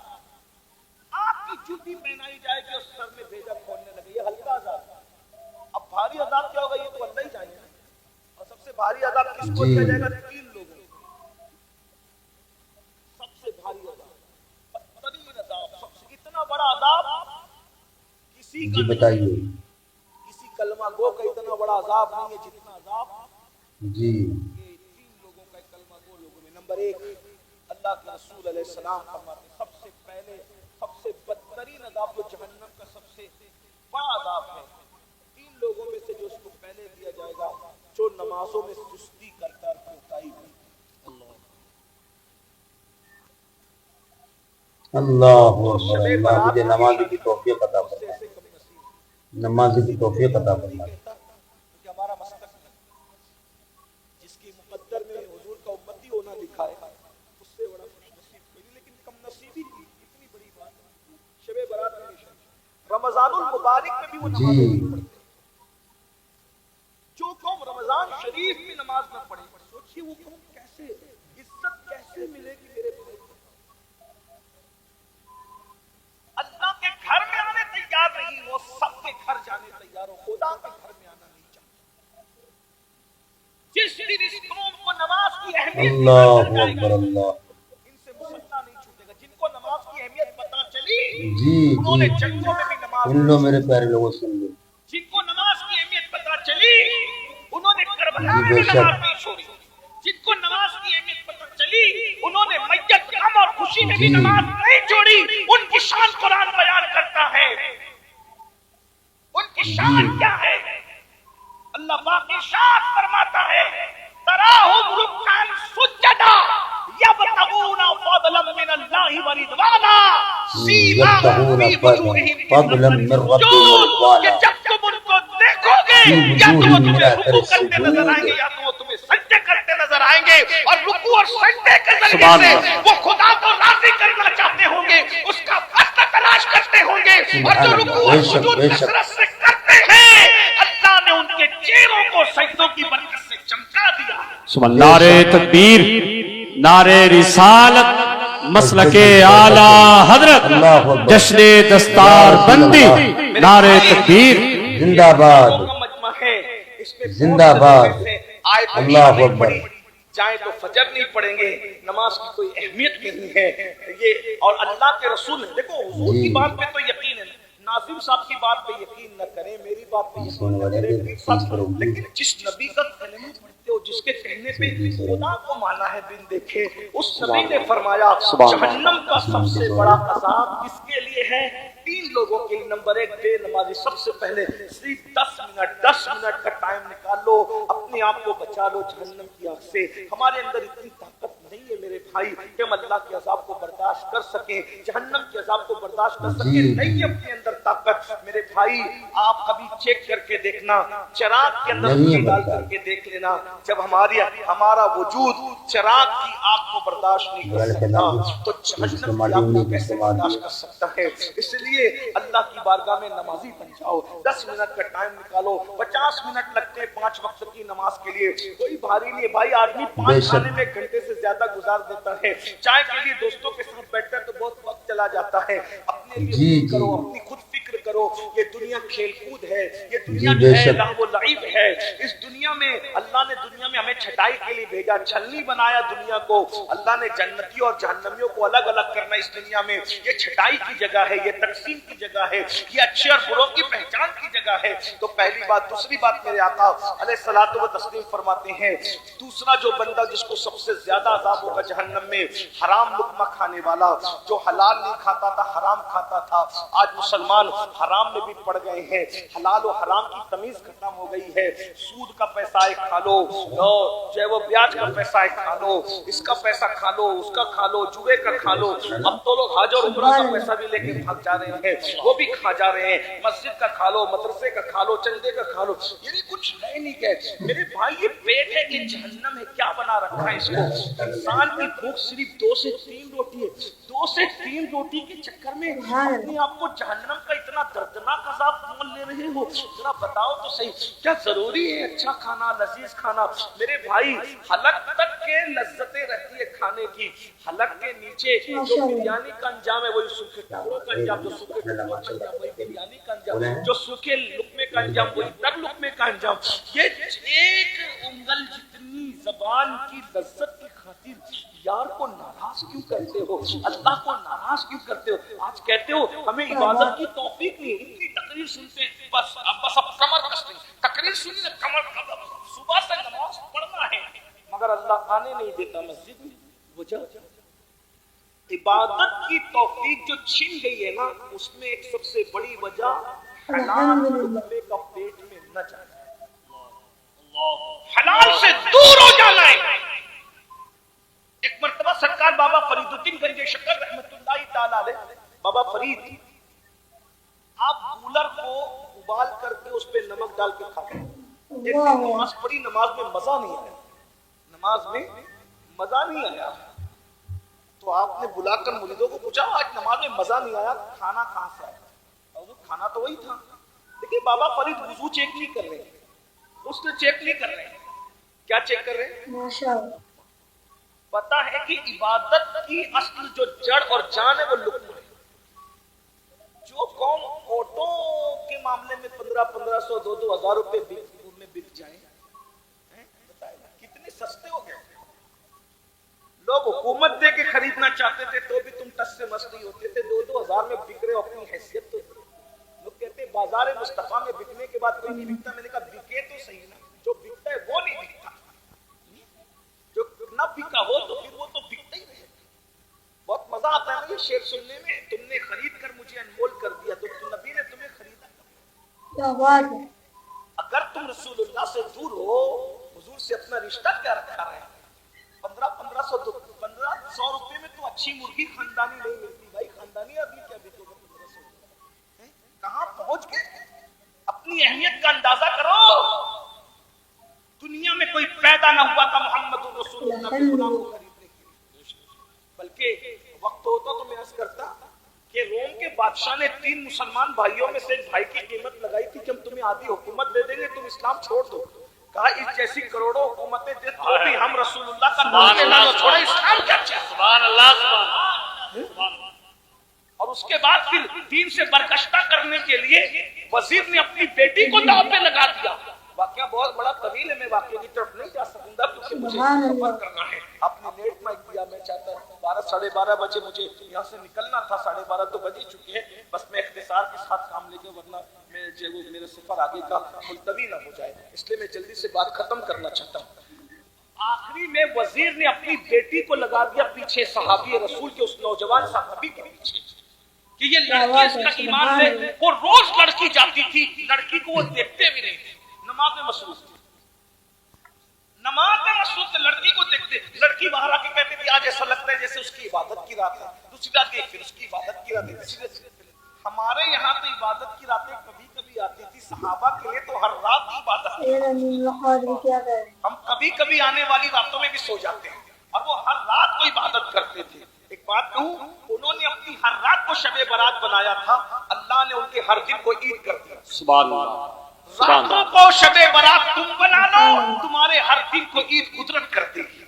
[SPEAKER 2] آپ کی جوتی پہنائی جائے گی اور سر میں بھیجا کھولنے لگے، یہ ہلکا عذاب۔ اب بھاری عذاب کیا ہوگا یہ تو اللہ ہی جانے گا، اور سب سے بھاری عذاب کس کو دیا جائے گا؟ 3 لوگوں کو۔ سب سے بھاری عذاب، بدترین عذاب، سب سے اتنا بڑا عذاب کسی
[SPEAKER 1] جی
[SPEAKER 2] کا
[SPEAKER 1] بتائیے،
[SPEAKER 2] کسی کلمہ گو کا اتنا بڑا عذاب نہیں ہے جتنا عذاب
[SPEAKER 1] جی
[SPEAKER 2] یہ 3 لوگوں کا، کلمہ گو لوگوں میں۔ نمبر 1، اللہ کے رسول علیہ السلام فرماتے سب سے پہلے سب سے بدترین عذاب جو جہنم کا سب سے بڑا عذاب ہے، 3 لوگوں میں سے جو اس کو پہلے دیا جائے گا، جو نمازوں میں سستی کرتا ہے، کوتاہی کرتا ہے۔
[SPEAKER 1] اللہ اکبر، اللہ مجھے نمازی کی توفیق عطا فرمائے، نمازی کی توفیق عطا فرمائے۔
[SPEAKER 2] کہ ہمارا مستقبل جس کی مقدر میں حضور کا امتی ہونا لکھا ہے، اس سے بڑا خوش نصیب کوئی نہیں، لیکن کم نصیبی کی اتنی بڑی بات ہے۔ شب برات میں نشان، رمضان المبارک میں بھی وہ نماز نہیں پڑھتے۔ جو قوم رمضان شریف میں نماز نہ پڑھے، سوچیے وہ قوم کیسے عزت کیسے ملے گی میرے بھائی؟ اللہ کے گھر میں آنے تیار نہیں، وہ سب کے گھر جانے تیار ہو، خدا کے گھر میں آنا نہیں چاہتا۔ جس دن اس قوم کو نماز کی اہمیت
[SPEAKER 1] اللہ
[SPEAKER 2] پتہ چل
[SPEAKER 1] اکبر،
[SPEAKER 2] جائے گی،
[SPEAKER 1] اللہ
[SPEAKER 2] ان سے مسلح نہیں چھوٹے گا۔ جن کو نماز کی اہمیت پتہ چلی،
[SPEAKER 1] جی
[SPEAKER 2] انہوں نے
[SPEAKER 1] جی،
[SPEAKER 2] جنگوں میں بھی نماز
[SPEAKER 1] سن لو میرے پیارے لوگوں، سن لو،
[SPEAKER 2] جن کو نماز کی اہمیت پتہ چلی، انہوں نے کربلا
[SPEAKER 1] جی
[SPEAKER 2] میں
[SPEAKER 1] بے
[SPEAKER 2] بھی
[SPEAKER 1] شک،
[SPEAKER 2] نماز نہیں چھوڑی۔ جن کو نماز کی اہمیت پتہ چلی، انہوں نے میت غم اور خوشی میں بھی
[SPEAKER 1] جی
[SPEAKER 2] نماز نہیں چھوڑی۔ ان کی شان قرآن بیان کرتا ہے، ان کی شان
[SPEAKER 1] جی
[SPEAKER 2] کیا ہے؟ اللہ پاک ارشاد فرماتا ہے تراہم رکعن سجدا یبتغون فضلا من اللہ ورضوانا سیماہم فی وجوہہم
[SPEAKER 1] فضلا من ربهم ورضوانا،
[SPEAKER 2] کہ جب تم ان کو دیکھو گے یا تو وہ تمہیں رکوع کرتے نظر آئیں گے یا تو وہ تمہیں سجدے کرتے نظر آئیں گے، اور رکوع اور سجدے کے ذریعے سے وہ خدا کو راضی کرنا چاہتے ہوں گے، اس کا فضل تلاش کرتے ہوں گے، اور جو رکوع اور سجود کثرت سے کرتے ہیں اللہ نے ان کے چہروں کو سجدوں کی برکت سے چمکا دیا۔
[SPEAKER 3] سبحان نعرہ تکبیر، نعرہ رسالت، مسلک اعلی حضرت، جشن دستار بندی، نعرہ تکبیر،
[SPEAKER 1] زندہ باد،
[SPEAKER 2] مجمع ہے، اس پہ
[SPEAKER 1] زندہ باد، اللہ اکبر،
[SPEAKER 2] پڑھی جائیں تو فجر نہیں پڑھیں گے، نماز کی کوئی اہمیت نہیں ہے یہ، اور اللہ کے رسول دیکھو حضور کی بات پہ تو یقین ہے، ناظم صاحب کی بات پہ یقین نہ کریں، میری بات پہ یقین نہ کریں، لیکن جس نبی کا کلمہ پڑھتے ہو، جس جس کے کہنے پہ خدا کو مانا ہے بن دیکھے، اس نبی نے فرمایا جہنم کا سب سے بڑا عذاب کس کے لیے ہے؟ 3 لوگوں کے لیے۔ نمبر 1 بے نمازی۔ سب سے پہلے صرف 10 منٹ کا ٹائم نکال لو، اپنے آپ کو بچا لو جہنم کی آگ سے۔ ہمارے اندر اتنی طاقت نہیں ہے میرے بھائی کہ ہم اللہ کے عذاب کو برداشت کر سکیں، جہنم کے عذاب کو برداشت کر سکیں، نہیں ہے اپنے اندر طاقت۔ میرے بھائی آپ کبھی چیک کر کے دیکھنا، چراغ کے اندر انگلی ڈال کر کے دیکھ لینا، جب ہمارا وجود چراغ کی آگ کو برداشت نہیں کر سکتا تو جہنم کی آگ کو کیسے برداشت کر سکتا ہے؟ اس لیے اللہ کی بارگاہ میں نمازی بن جاؤ، 10 منٹ کا ٹائم نکالو، 50 منٹ لگتے ہیں 5 وقت کی نماز کے لیے، کوئی بھاری نہیں ہے بھائی۔ آدمی 5 کھانے میں 1 گھنٹے سے زیادہ گزار دیتا ہے، چائے کے لیے دوستوں کے ساتھ بیٹھتا ہے تو بہت وقت چلا جاتا ہے۔ اپنے لیے خود کرو، اپنی خود فکر کرو۔ یہ دنیا کھیل کود ہے، یہ دنیا جو ہے لہو و لعب ہے۔ اس دنیا میں اللہ نے دنیا میں ہمیں چھٹائی کے لیے بھیجا، چھلنی بنایا دنیا کو۔ اللہ نے جنتی اور جہنمیوں کو الگ الگ کرنا اس دنیا میں، یہ چھٹائی کی جگہ ہے، یہ تقسیم کی جگہ ہے، یہ اچھے اور بروں کی پہچان کی جگہ ہے۔ تو پہلی بات۔ دوسری بات میرے آقا علیہ الصلوۃ والتسلیم فرماتے ہیں دوسرا جو بندہ جس کو سب سے زیادہ عذاب ہوگا جہنم میں، حرام لقمہ کھانے والا، جو حلال نہیں کھاتا تھا حرام کھاتا تھا۔ آج مسلمان حرام میں بھی پڑ گئے ہیں، حلال و حرام کی تمیز ختم ہو گئی ہے۔ سود کا پیسہ ایک کھا لو، جو ہے وہ بیاج کا پیسہ ایک کھا لو، اس کا پیسہ کھا لو، اس کا کھا لو، جوئے کا کھا لو۔ اب تو لوگ حج اور عمرہ کا پیسہ بھی لے کے بھاگ جا رہے ہیں، وہ بھی کھا جا رہے ہیں۔ مسجد کا کھا لو، مدرسے کا کھا لو، چندے کا کھا لو، یہ کچھ ہے نہیں کہ میرے بھائی یہ پیٹ ہے کہ جہنم ہے، کیا بنا رکھا ہے اس کو؟ انسان کی بھوک صرف 2 سے 3 روٹی ہے، 2 سے 3 روٹی کے چکر میں اپنے آپ کو جہنم کا اتنا دردناک عذاب مول لے رہے ہو۔ ذرا بتاؤ تو صحیح، کیا ضروری ہے اچھا کھانا، لذیذ کھانا؟ میرے بھائی حلق تک کے لذتیں رہتی ہے کھانے کی، حلق کے نیچے جو بریانی کا انجام ہے وہی سوکھے ٹکڑوں کا انجام، جو سوکھے ٹکڑوں کا انجام وہی بریانی کا انجام، جو سوکھے لقمے کا انجام وہی تر لقمے کا انجام۔ یہ ایک انگل جتنی زبان کی لذت کی خاطر یار کو ناراض کیوں کرتے ہو؟ اللہ کو ناراض کیوں کرتے ہو؟ آج کہتے ہو ہمیں عبادت کی توفیق نہیں، اتنی تقریر سنتے ہیں، بس اب کمر کس نہیں، تقریر سنی کمر، صبح سے نماز پڑھنا ہے مگر اللہ آنے نہیں دیتا مسجد میں۔ وجہ عبادت کی توفیق جو چھن گئی ہے نا، اس میں ایک سب سے بڑی وجہ حلال لقمے کا پیٹ میں نہ جانا، حلال سے دور ہو جانا ہے۔ ایک مرتبہ سرکار بابا فرید الدین گنج شکر رحمت اللہ تعالی علیہ، بابا فرید آپ گولر کو ابال کر کے اس پہ نمک ڈال کے کھاتے ہیں۔ ایک دن نماز پڑھی، نماز میں مزہ نہیں آیا، نماز میں مزہ نہیں آیا تو آپ نے بلا کر مریدوں کو پوچھا آج نماز میں مزہ نہیں آیا، کھانا کہاں سے آیا؟ اور کھانا تو وہی تھا۔ دیکھیے بابا فرید وضو چیک نہیں کر رہے، اس نے چیک نہیں کر رہے، کیا چیک کر رہے؟ پتا ہے کہ عبادت کی اصل جو جڑ اور جان ہے وہ لقمہ ہے۔ جو قوم آٹو کے معاملے میں 1500 2000 روپے میں بک جائیں، کتنے سستے ہو گئے۔ لوگ حکومت دے کے خریدنا چاہتے تھے تو بھی تم ٹس سے مست نہیں ہوتے تھے، 2000 میں بک رہے ہو، اپنی حیثیت تو لوگ کہتے ہیں بازار مصطفیٰ میں بکنے کے بعد کوئی نہیں بکتا۔ میں نے کہا بکے تو صحیح نا، جو بکتا ہے وہ نہیں بکتا، جو نہ بکا ہو تو پھر وہ تو بکتا ہی نہیں۔ بہت مزہ آتا ہے نا یہ شعر سننے میں، تم نے خرید کر مجھے انمول کر دیا تو نبی نے تمہیں خریدا۔ کیا بات ہے، اگر تم رسول اللہ سے دور ہو، حضور سے اپنا رشتہ کیا رکھا ہے؟ 1500 روپے میں تو اچھی مرغی خاندانی نہیں ملتی بھائی، خاندانی آدمی کیا بیچے گا 1500 روپے؟ کہاں پہنچ گئے؟ اپنی اہمیت کا اندازہ کرو۔ دنیا میں کوئی پیدا نہ ہوا تھا محمد رسول اللہ کے غلام کو خریدنے کے لیے، بلکہ وقت ہوتا تو میں عرض کرتا کہ روم کے بادشاہ نے 3 مسلمان بھائیوں میں سے ایک بھائی کی قیمت لگائی تھی کہ ہم تمہیں آدھی حکومت دے دیں گے، تم اسلام چھوڑ دو۔ کہا اس جیسی کروڑوں حکومتیں دے تو بھی ہم رسول اللہ کا نام لینا نہ چھوڑیں، اسلام کیا چاہیے؟ سبحان اللہ، سبحان اللہ۔ اور اس کے بعد پھر دین سے برگشتہ کرنے کے لیے وزیر نے اپنی بیٹی کو داؤ پہ لگا دیا۔ واقعہ بہت بڑا طویل ہے، میں واقعے کی طرف نہیں جا سکوں گا کیونکہ مجھے سفر کرنا ہے۔ آپ نے لیٹ مائک دیا، میں چاہتا ہوں 12 ساڑھے 12 بجے مجھے یہاں سے نکلنا تھا، 12:30 تو بج ہی چکے ہیں۔ بس میں اختصار کے ساتھ کام لے کے، ورنہ میں جو میرے سفر آگے کا ملتوی نہ ہو جائے، اس لیے میں جلدی سے بات ختم کرنا چاہتا ہوں۔ آخری میں وزیر نے اپنی بیٹی کو لگا دیا پیچھے صحابی رسول کے اس نوجوان صحابی کے پیچھے کہ یہ لڑکی اس کا ایمان ہے. وہ روز لڑکی جاتی تھی, لڑکی کو وہ دیکھتے بھی نہیں تھے, نماز میں مصروف تھی, نماز میں مصروف تھے, لڑکی کو دیکھتے. لڑکی باہر آ کے کہتی تھی آج ایسا لگتا ہے جیسے اس کی عبادت کی رات ہے. دوسری رات کے پھر اس کی عبادت کی رات ہے. ہمارے یہاں تو عبادت کی راتیں کبھی کبھی آتی تھی, صحابہ کے لیے تو ہر رات کی عبادت. ہم کبھی کبھی آنے والی راتوں میں بھی سو جاتے ہیں اور وہ ہر رات کو عبادت کرتے تھے. ایک بات کہوں, انہوں نے اپنی ہر رات کو شب برات بنایا تھا, اللہ نے ان کے ہر دن کو عید کر دیا.
[SPEAKER 3] سبحان اللہ.
[SPEAKER 2] راتوں کو شب برات تم بنا لو, تمہارے ہر دن کو عید قدرت کر دے گی.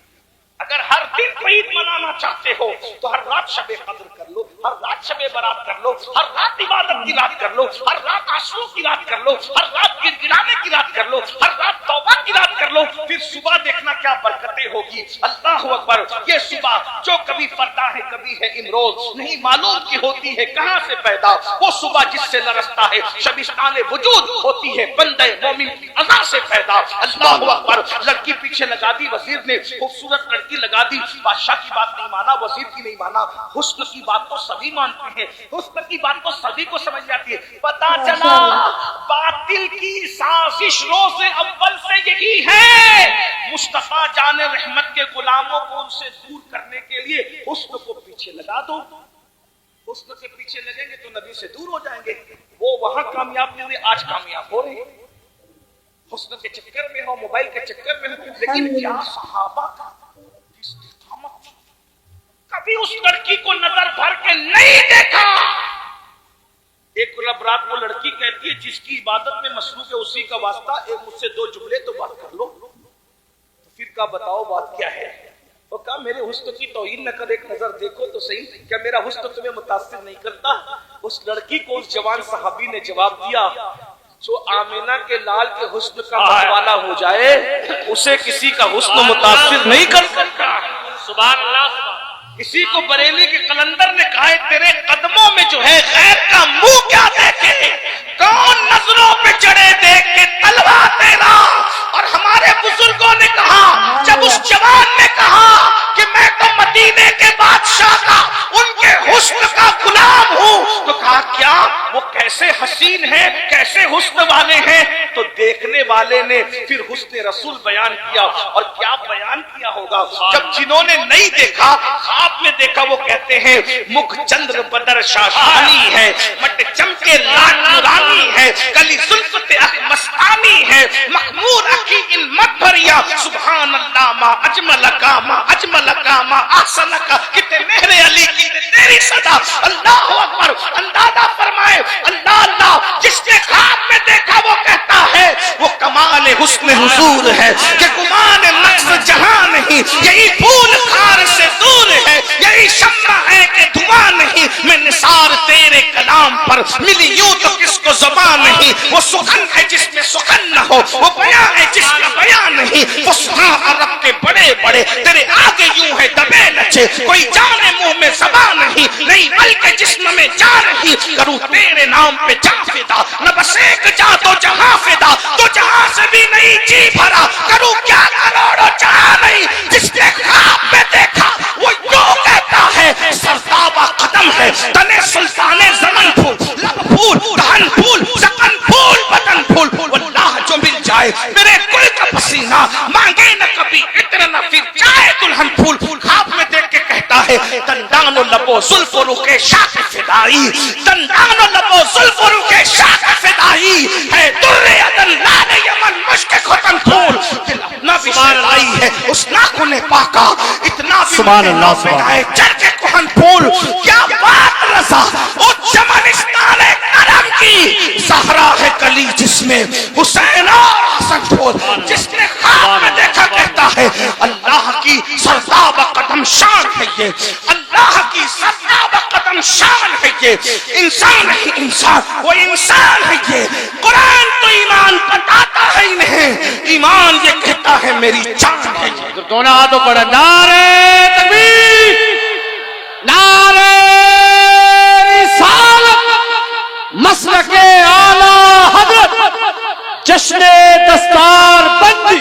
[SPEAKER 2] اگر ہر دن کو عید منانا چاہتے ہو تو ہر رات شب قدر کر لو, ہر رات شب برات کر لو, ہر رات عبادت کی رات کر لو, ہر رات عاشور کی رات کر لو, ہر رات گڑگڑانے کی رات کر لو, ہر رات توبہ کی رات کر لو. پھر صبح دیکھنا کیا برکتیں ہوگی. اللہ اکبر. یہ صبح جو کبھی فردا ہے کبھی ہے امروز, نہیں معلوم کی ہوتی ہے کہاں سے پیدا. وہ صبح جس سے لرزتا ہے شبستان وجود ہوتی ہے بندے مومن کی اذا سے پیدا. اللہ اکبر. لڑکی پیچھے لگا دی وزیر نے, خوبصورت لڑکی لگا دی. بادشاہ کی بات نہیں مانا, وزیر کی نہیں مانا. حسن کی بات تو سبھی مانتے ہیں, حسن کی بات تو سبھی کو سمجھ جاتی ہے. پتا چلا باطل کی سازش روز اول سے یہی ہے, مصطفیٰ جان رحمت کے غلاموں کو ان سے دور کرنے کے لیے حسن کو پیچھے لگا دو. حسن کے پیچھے لگیں گے تو نبی سے دور ہو جائیں گے. وہ وہاں کامیاب نہیں ہوئے, آج کامیاب ہو رہے ہیں. حسن کے چکر میں ہو, موبائل کے چکر میں ہو. لیکن کیا صحابہ کا استقامت, کبھی اس لڑکی کو نظر بھر کے نہیں دیکھا. ایک رات کو لڑکی کہتی ہے جس کی عبادت میں مصروف ہے اسی کا واسطہ, ایک مجھ سے دو جملے تو بات کر لو. تو پھر کا بتاؤ بات کیا ہے. وہ کہا میرے حسن کی توہین نہ کر, ایک نظر دیکھو تو صحیح, کیا میرا حسن تمہیں متاثر نہیں کرتا. اس لڑکی کو اس جوان صحابی نے جواب دیا, جو آمینہ کے لال کے حسن کا متوالا ہو جائے اسے کسی کا حسن متاثر نہیں کر سکتا.
[SPEAKER 3] سبحان اللہ.
[SPEAKER 2] کسی کو بریلی کے قلندر نے کہا ہے تیرے قدموں میں جو ہے غیر کا منہ کیا دیکھے, کون نظروں پہ چڑھے دیکھ کے تلوا تیرا. اور ہمارے بزرگوں نے کہا جب اس جوان نے کہا کہ میں تو مدینے کے بادشاہ کا ان کے حسن کا غلام ہوں, تو کہا کیا وہ کیسے حسین ہیں, کیسے حسن والے ہیں. تو دیکھنے والے نے پھر حسن رسول بیان کیا. اور کیا بیان کیا ہوگا, جب جنہوں نے نہیں دیکھا خواب میں دیکھا وہ کہتے ہیں مکھ چندر بدر شاشانی ہے, مٹ چمکے لاٹ نورانی ہے, کلی زلفت مستانی ہے, مخمور اکی ان مت بھریا. سبحان اللہ ما اجمل کا ما اجمل کا ما احسن کا, کتنے مہر علی کی تیری صدا. اللہ اکبر. اندازہ فرمائے اللہ اللہ جس نے خواب میں دیکھا وہ کہتا ہے وہ کمال حسن حضور ہے کہ گمان نقص جہاں نہیں, یہی پھول خار سے دور ہے, یہی شمع ہے کہ دھواں نہیں. میں نثار تیرے کلام پر ملی یوں تو کس کو زبان نہیں. وہ سخن ہے جس میں سخن نہ ہو, وہ بیان ہے جس کا بیان نہیں. وہ سہاں عرب کے بڑے بڑے تیرے آگے یوں ہے دبے نچے, کوئی جانے منہ میں زبان نہیں بلکہ جسم میں جان نہیں. کروں تیرے نام پہ جا فدا, نہ بس ایک جا تو جہاں فدا, تو جہاں سے بھی نہیں جی بھرا. کروں کیا کروڑوں جہاں نہیں, جس نے خواب میں دیکھا وہ یوں کہتا ہے سرتابہ قدم ہے تنے سلطان زمن پھول, لب پھول, دہن پھول, زکن پھول, بدن پھول. واللہ جو مل جائے میرے گل کا پسینہ, مانگے نہ کبھی عطر نہ پھر جائے دلہن پھول. خواب میں دیکھ کے کہتا ہے دندان و لبو زلف و رخ شاخ فدائی, دندان و لبو زلف و رخ شاخ فدائی ہے, در عدن لال یمن مشک ختن پھول. دل اپنا بھی شہرائی ہے اس ناخن پاکا, اتنا بھی
[SPEAKER 3] سبحان اللہ.
[SPEAKER 2] ہے چڑھ کے کوہن پھول. کیا بات رضا او چمنستان کرم کی, زہرا ہے کلی جس میں حسین اور حسن پھول. جس نے خواب میں دیکھا کہتا ہے اللہ کی سرتاب قدم شان ہے یہ, اللہ کی سرتاب قدم شان ہے یہ. انسان ہے انسان, وہ انسان ہے یہ. قرآن تو ایمان بتاتا ہے انہیں, ایمان یہ کہتا ہے میری جان ہے یہ.
[SPEAKER 3] دونوں ہاتھوں پر نعرے تکبیر, نعرے رسالت, مسلک اعلی حضرت, جشن دستار بندی.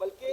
[SPEAKER 2] بلکہ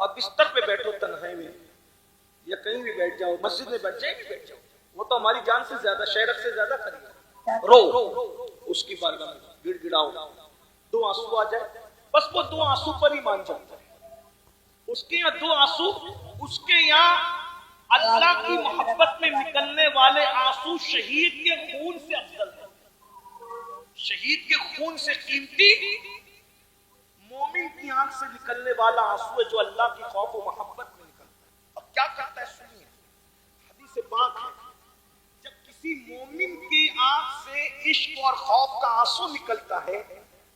[SPEAKER 3] اور بستر پہ بیٹھو تنہائی میں یا کہیں بھی بیٹھ جاؤ, مسجد میں بیٹھ جاؤ, وہ تو ہماری جان سے زیادہ, شہرت سے زیادہ قریب ہے. رو اس کی بارگاہ میں گڑ گڑاؤ, 2 آنسو آ جائے بس وہ 2 آنسو پر ہی مان جاتا ہے. اس کے یہاں 2 آنسو, اس کے یہاں اللہ کی محبت میں نکلنے والے آنسو شہید کے خون سے افضل ہے. شہید کے خون سے قیمتی مومن کی آنکھ سے نکلنے والا آنسو ہے جو اللہ کی خوف و محبت میں نکلتا ہے. اب کیا کرتا ہے سنیے, حدیث پاک ہے جب کسی مومن کی آنکھ سے عشق اور خوف کا آنسو نکلتا ہے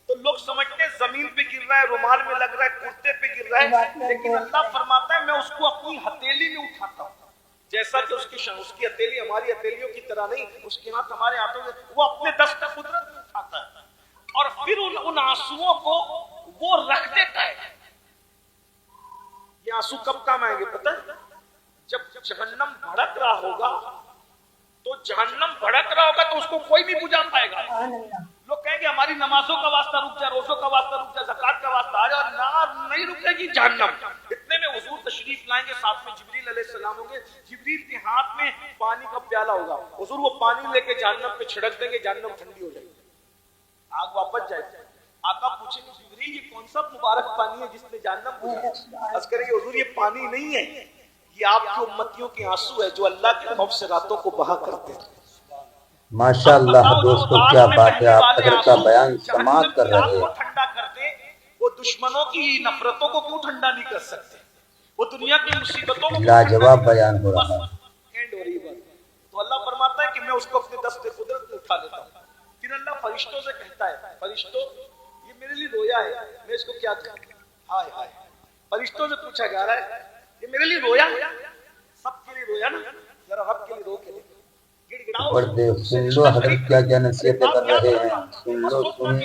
[SPEAKER 3] تو لوگ سمجھتے ہیں زمین پہ گر رہا ہے, رومال میں لگ رہا ہے, کرتے پہ گر رہا ہے, لیکن اللہ فرماتا ہے میں اس کو اپنی ہتھیلی میں اٹھاتا ہوں. جیسا کہ اس کی ہتھیلی ہماری ہتھیلیوں کی طرح نہیں, اس کے ہاتھ ہمارے ہاتھوں میں, وہ اپنے دست قدرت میں اٹھاتا ہے اور پھر ان آنسوؤں کو وہ رکھ دیتا ہے. یہ آنسو کب کام آئیں گے پتہ ہے؟ جب جہنم بھڑک رہا ہوگا تو جہنم بھڑک رہا ہوگا تو اس کو کوئی بھی بجھا پائے گا. لوگ کہیں گے ہماری نمازوں کا واسطہ رک جائے, روزوں کا واسطہ رک جائے, زکات کا واسطہ آ جائے, نار نہیں رکے گی جہنم. اتنے میں حضور تشریف لائیں گے, ساتھ میں جبریل علیہ السلام ہوں گے. جبریل کے ہاتھ میں پانی کا پیالہ ہوگا, حضور وہ پانی لے کے جہنم پہ چھڑک دیں گے, جہنم ٹھنڈی ہو جائے گی, آگ واپس جائے گی. آقا پوچھیں گے جبریل یہ کون سا مبارک پانی ہے جس نے جہنم بجھایا؟ عرض کریں گے حضور یہ پانی نہیں ہے, یہ آپ کی امتیوں کے آنسو ہے جو اللہ کے خوف سے راتوں کو بہا کرتے ہیں.
[SPEAKER 1] ماشاءاللہ دوستو کیا بات ہے, آپ حضرت کا بیان سماعت کر رہے ہیں.
[SPEAKER 3] ٹھنڈا کرتے وہ دشمنوں کی نفرتوں کو کیوں ٹھنڈا نہیں کر سکتے, وہ دنیا کی مصیبتوں کو
[SPEAKER 1] لاجواب بیان ہو رہا ہے.
[SPEAKER 3] تو اللہ فرماتا ہے کہ میں اس کو اپنے دست قدرت میں اٹھا لیتا ہوں. پھر اللہ فرشتوں سے کہتا ہے, فرشتوں یہ میرے لیے رویا ہے, میں اس کو کیا کروں؟ ہائے ہائے, فرشتوں سے پوچھا جا رہا ہے یہ میرے لیے رویا, سب کے لیے رویا نا, ذرا رب کے لیے رو کے دیکھ.
[SPEAKER 1] پردے سن لو حضرت کیا کیا نصیحتیں کر رہے ہیں, سن لو, سن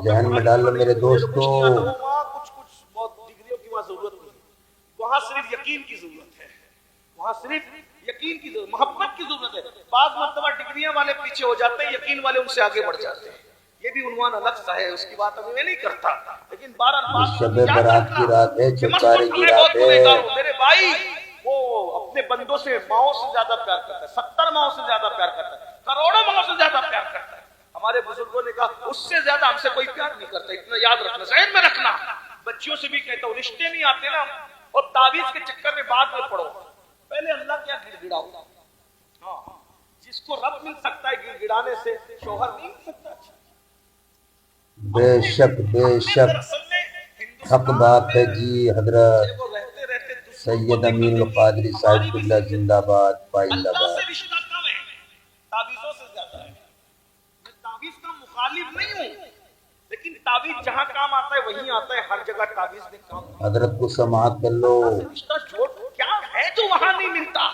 [SPEAKER 1] ذہن میں ڈال لو میرے دوستو.
[SPEAKER 3] کچھ بہت ڈگریوں کی وہاں ضرورت نہیں, وہاں صرف یقین کی ضرورت ہے, وہاں صرف یقین کی ضرورت, محبت کی ضرورت ہے. بعض مرتبہ ڈگریاں والے پیچھے ہو جاتے ہیں, یقین والے ان سے آگے بڑھ جاتے ہیں. یہ بھی عنوان الگ سا ہے, اس کی بات ابھی میں نہیں کرتا, لیکن
[SPEAKER 1] شب برات کی رات ہے, چھٹکارے کی رات ہے.
[SPEAKER 3] میرے بھائی وہ اپنے بندوں سے ماؤں سے زیادہ پیار کرتا ہے, 70 ماؤں سے زیادہ پیار کرتا ہے, کروڑوں ماؤں سے زیادہ پیار کرتا ہے. ہمارے بزرگوں نے کہا اس سے زیادہ ہم سے کوئی پیار نہیں کرتا, اتنا یاد رکھنا, ذہن میں رکھنا. بچیوں سے بھی کہتا ہوں رشتے نہیں آتے نا اور تعویذ کے چکر میں بعد میں پڑو, پہلے اللہ کیا گڑ گڑاؤ. ہاں, جس کو رب مل سکتا ہے گڑ گڑانے سے, شوہر نہیں مل سکتا.
[SPEAKER 1] بے شک بے شک, حق بات ہے جی. حضرت سید امین القادری صاحب اللہ زندہ باد, پائندہ باد.
[SPEAKER 3] تعویذوں سے زیادہ ہے. میں تعویذ کا مخالف نہیں ہوں, لیکن تعویذ جہاں کام آتا ہے وہیں آتا ہے, ہر جگہ تعویذ نے کام.
[SPEAKER 1] حضرت کو سماعت کر لو.
[SPEAKER 3] رشتہ جوڑ کیا ہے جو وہاں نہیں ملتا,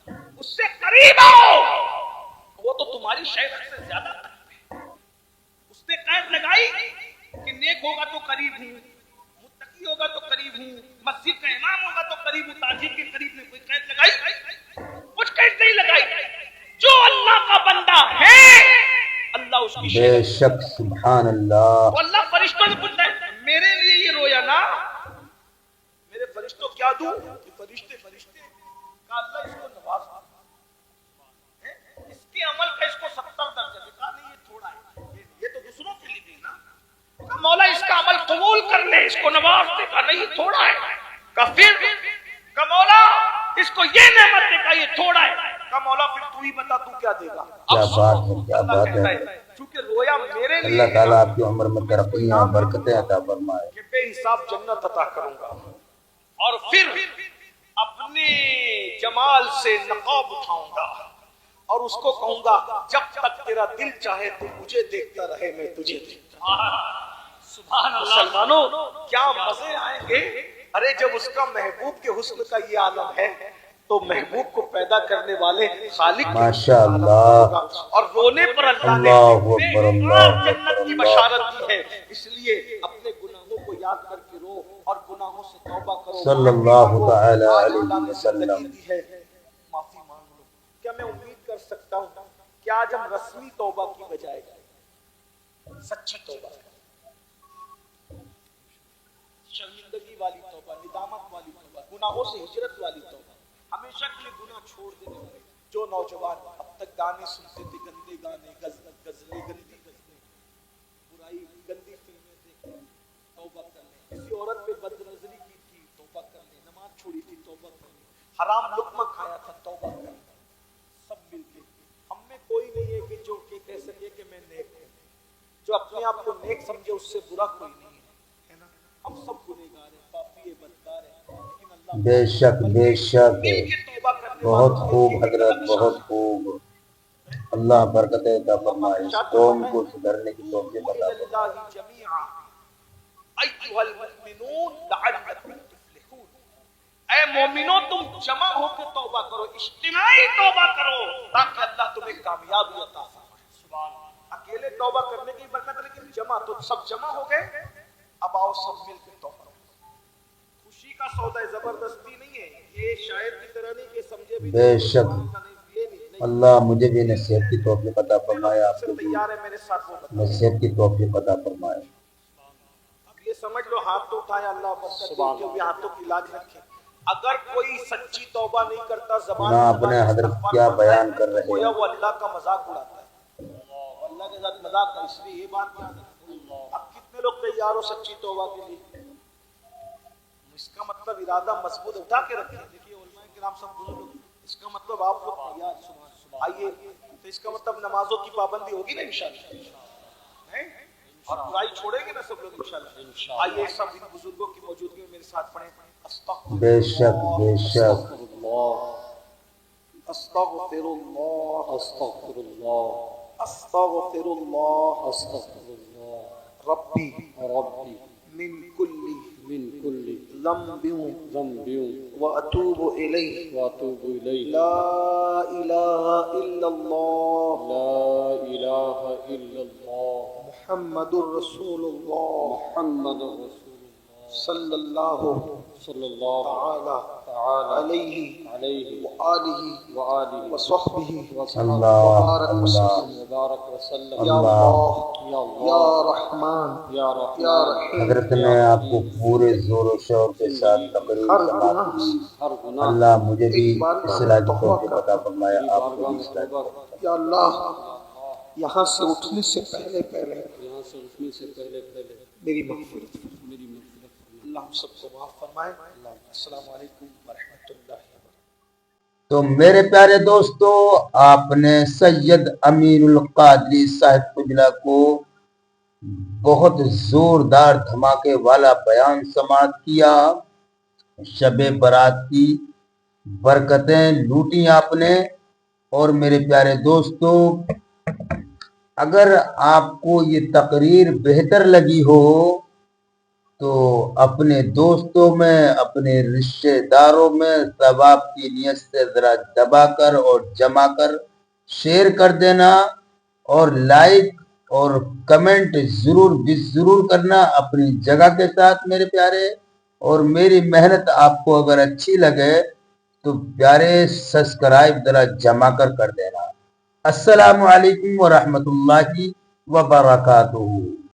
[SPEAKER 3] اس سے قریب آؤ, وہ تو تمہاری شیخ سے زیادہ. اس نے قید لگائی کہ نیک ہوگا تو قریب ہوں, متقی ہوگا تو قریب ہوں, مسجد کا امام ہوگا تو قریب ہوں, تاجر کے قریب میں کوئی قید لگائی؟ کچھ قید نہیں لگائی. جو اللہ کا بندہ ہے اللہ اس کی
[SPEAKER 1] بے شک, سبحان اللہ.
[SPEAKER 3] تو اللہ فرشتوں سے پوچھتا ہے میرے لیے یہ رویا نا, میرے فرشتوں کیا دوں؟ فرشتے کہا اللہ اس کو نواز, اس کے عمل کا اس کو 70 درجہ. کہا نہیں یہ تھوڑا ہے, یہ تو دوسروں کے لیے بھی نا. کہا مولا اس کا عمل قبول کر لے, اس کو نواز دے. کہا نہیں تھوڑا ہے. کہا پھر, کہا مولا اس کو یہ نعمت دے. کہا یہ تھوڑا ہے. کہا مولا پھر تو ہی بتا تو کیا دے گا.
[SPEAKER 1] کیا بات ہے, کیا بات ہے.
[SPEAKER 3] چونکہ رویا میرے لیے,
[SPEAKER 1] اللہ تعالیٰ آپ کی عمر میں ترقیاں برکتیں عطا فرمائے,
[SPEAKER 3] کہ بے حساب جنت عطا کروں گا. اور پھر اپنے جمال سے نقاب اٹھاؤں گا اور اس کو کہوں گا جب تک تیرا دل چاہے تو مجھے دیکھتا رہے, میں تجھے دیکھتا. سبحان اللہ. مسلمانوں کیا مزے آئیں گے. ارے جب اس کا محبوب کے حسن کا یہ عالم ہے تو محبوب کو پیدا کرنے والے خالق
[SPEAKER 1] ماشاءاللہ.
[SPEAKER 3] اور رونے پر اللہ نے جنت کی بشارت دی ہے. اس لیے اپنے گناہوں کو یاد کر کے رو اور گناہوں سے توبہ کرو.
[SPEAKER 1] صلی اللہ تعالی علیہ وسلم.
[SPEAKER 3] معافی مانگ لو. کیا میں امید کر سکتا ہوں کہ آج ہم رسمی توبہ کی بجائے سچی توبہ, شرمندگی والی توبہ
[SPEAKER 2] ندامت والی توبہ, گناہوں سے ہجرت والی توبہ, ہمیشہ کے لیے گناہ چھوڑ دینے والی. جو نوجوان اب تک گانے سنتے تھے, گندے گانے, غزلیں, گندی غزلیں, برائی, گندی فلمیں دیکھیں, توبہ کر لیں. کسی عورت پہ بد نظری کی تھی, توبہ کر لیں. نماز چھوڑی تھی, توبہ کر لیں. حرام لقمہ کھایا تھا, توبہ کر لیں. سب مل کے, ہم میں کوئی نہیں ہے کہ جو کہ کہہ سکے کہ میں نیک ہوں. جو اپنے آپ کو نیک سمجھے اس سے برا کوئی نہیں ہے نا. ہم سب گنہگار ہیں, پاپی ہیں, بدکار ہیں, لیکن اللہ
[SPEAKER 1] بے شک بے شک,
[SPEAKER 2] مل کے توبہ کرنے
[SPEAKER 1] بہت
[SPEAKER 2] والوں
[SPEAKER 1] خوب حضرت, بہت خوب. اللہ برکت عطا فرمائے, اس قوم کو سدھرنے کی توفیق عطا فرمائے.
[SPEAKER 2] ایھا المؤمنون لعلکم تفلحون, اے مومنو تم جمع ہو کے توبہ کرو, اجتماعی توبہ کرو, تاکہ اللہ تمہیں کامیابی عطا فرمائے. سبحان اللہ. اکیلے توبہ کرنے کی برکت ہے, لیکن جمع تو سب جمع ہو گئے. اب آؤ سب مل کے توبہ. خوشی کا سودا ہے, زبردستی نہیں ہے. یہ شاعر کی طرح نہیں کہ سمجھے بھی
[SPEAKER 1] بے شک. اللہ مجھے بھی نصیحت کی توفیق عطا فرمائے, آپ کو بھی
[SPEAKER 2] تیار ہے میرے ساتھ وہ بتا.
[SPEAKER 1] نصیحت کی توفیق عطا فرمائے.
[SPEAKER 2] اب یہ سمجھ لو, ہاتھ تو اٹھائے, اللہ برکت دے, جو بھی ہاتھوں کی لاج رکھے. اگر کوئی سچی توبہ نہیں کرتا, زبان
[SPEAKER 1] اپنے حضرت کیا بیان کر رہے ہیں,
[SPEAKER 2] وہ اللہ کا مذاق اڑاتا ہے. اللہ کے ساتھ مذاق کا, اس لیے یہ بات یاد رکھو. اب کتنے لوگ تیار ہو سچی توبہ کے لیے؟ اس کا مطلب ارادہ مضبوط اٹھا کے رکھیں. دیکھیے علماء کرام سب بزرگ, اس کا مطلب آپ لوگ تیار آئیے, تو اس کا مطلب نمازوں کی پابندی ہوگی نا انشاءاللہ, اور برائی چھوڑیں گے نا سب لوگ انشاءاللہ. آئیے سب ان بزرگوں کی موجودگی میں میرے ساتھ پڑھیں.
[SPEAKER 1] بے شک بے شک.
[SPEAKER 2] استغفر اللہ, استغفر اللہ, استغفر اللہ, استغفر اللہ, ربی ربی من کل ذنب واتوب الیہ لا الہ الا اللہ, لا الہ الا اللہ, محمد رسول اللہ, محمد رسول اللہ, صلی اللہ تعالی علیہ وآلہ وصحبہ
[SPEAKER 1] اللہ
[SPEAKER 2] وبارک وسلم. یا اللہ, یا رحمان, یا رحیم.
[SPEAKER 1] حضرت نے آپ کو پورے زور و شور کے ساتھ تقریر سماعت کی. اللہ مجھے بھی اصلاح کی توفیق عطا فرمائے, آپ کو بھی اصلاح کی توفیق عطا فرمائے.
[SPEAKER 2] یا اللہ, یہاں سے اٹھنے سے پہلے میری مغفرت, اللہ ہم سب کو معاف فرمائے. السلام علیکم ورحمۃ اللہ وبرکاتہ.
[SPEAKER 1] تو میرے پیارے دوستو, آپ نے سید امین القادری صاحب قبلہ کو بہت زوردار دھماکے والا بیان سماعت کیا. شب برات کی برکتیں لوٹی آپ نے. اور میرے پیارے دوستو, اگر آپ کو یہ تقریر بہتر لگی ہو تو اپنے دوستوں میں, اپنے رشتہ داروں میں ثواب کی نیت سے ذرا دبا کر اور جما کر شیئر کر دینا, اور لائک اور کمنٹ ضرور کرنا اپنی جگہ کے ساتھ میرے پیارے. اور میری محنت آپ کو اگر اچھی لگے تو پیارے سبسکرائب ذرا جما کر دینا. السلام علیکم ورحمۃ اللہ وبرکاتہ.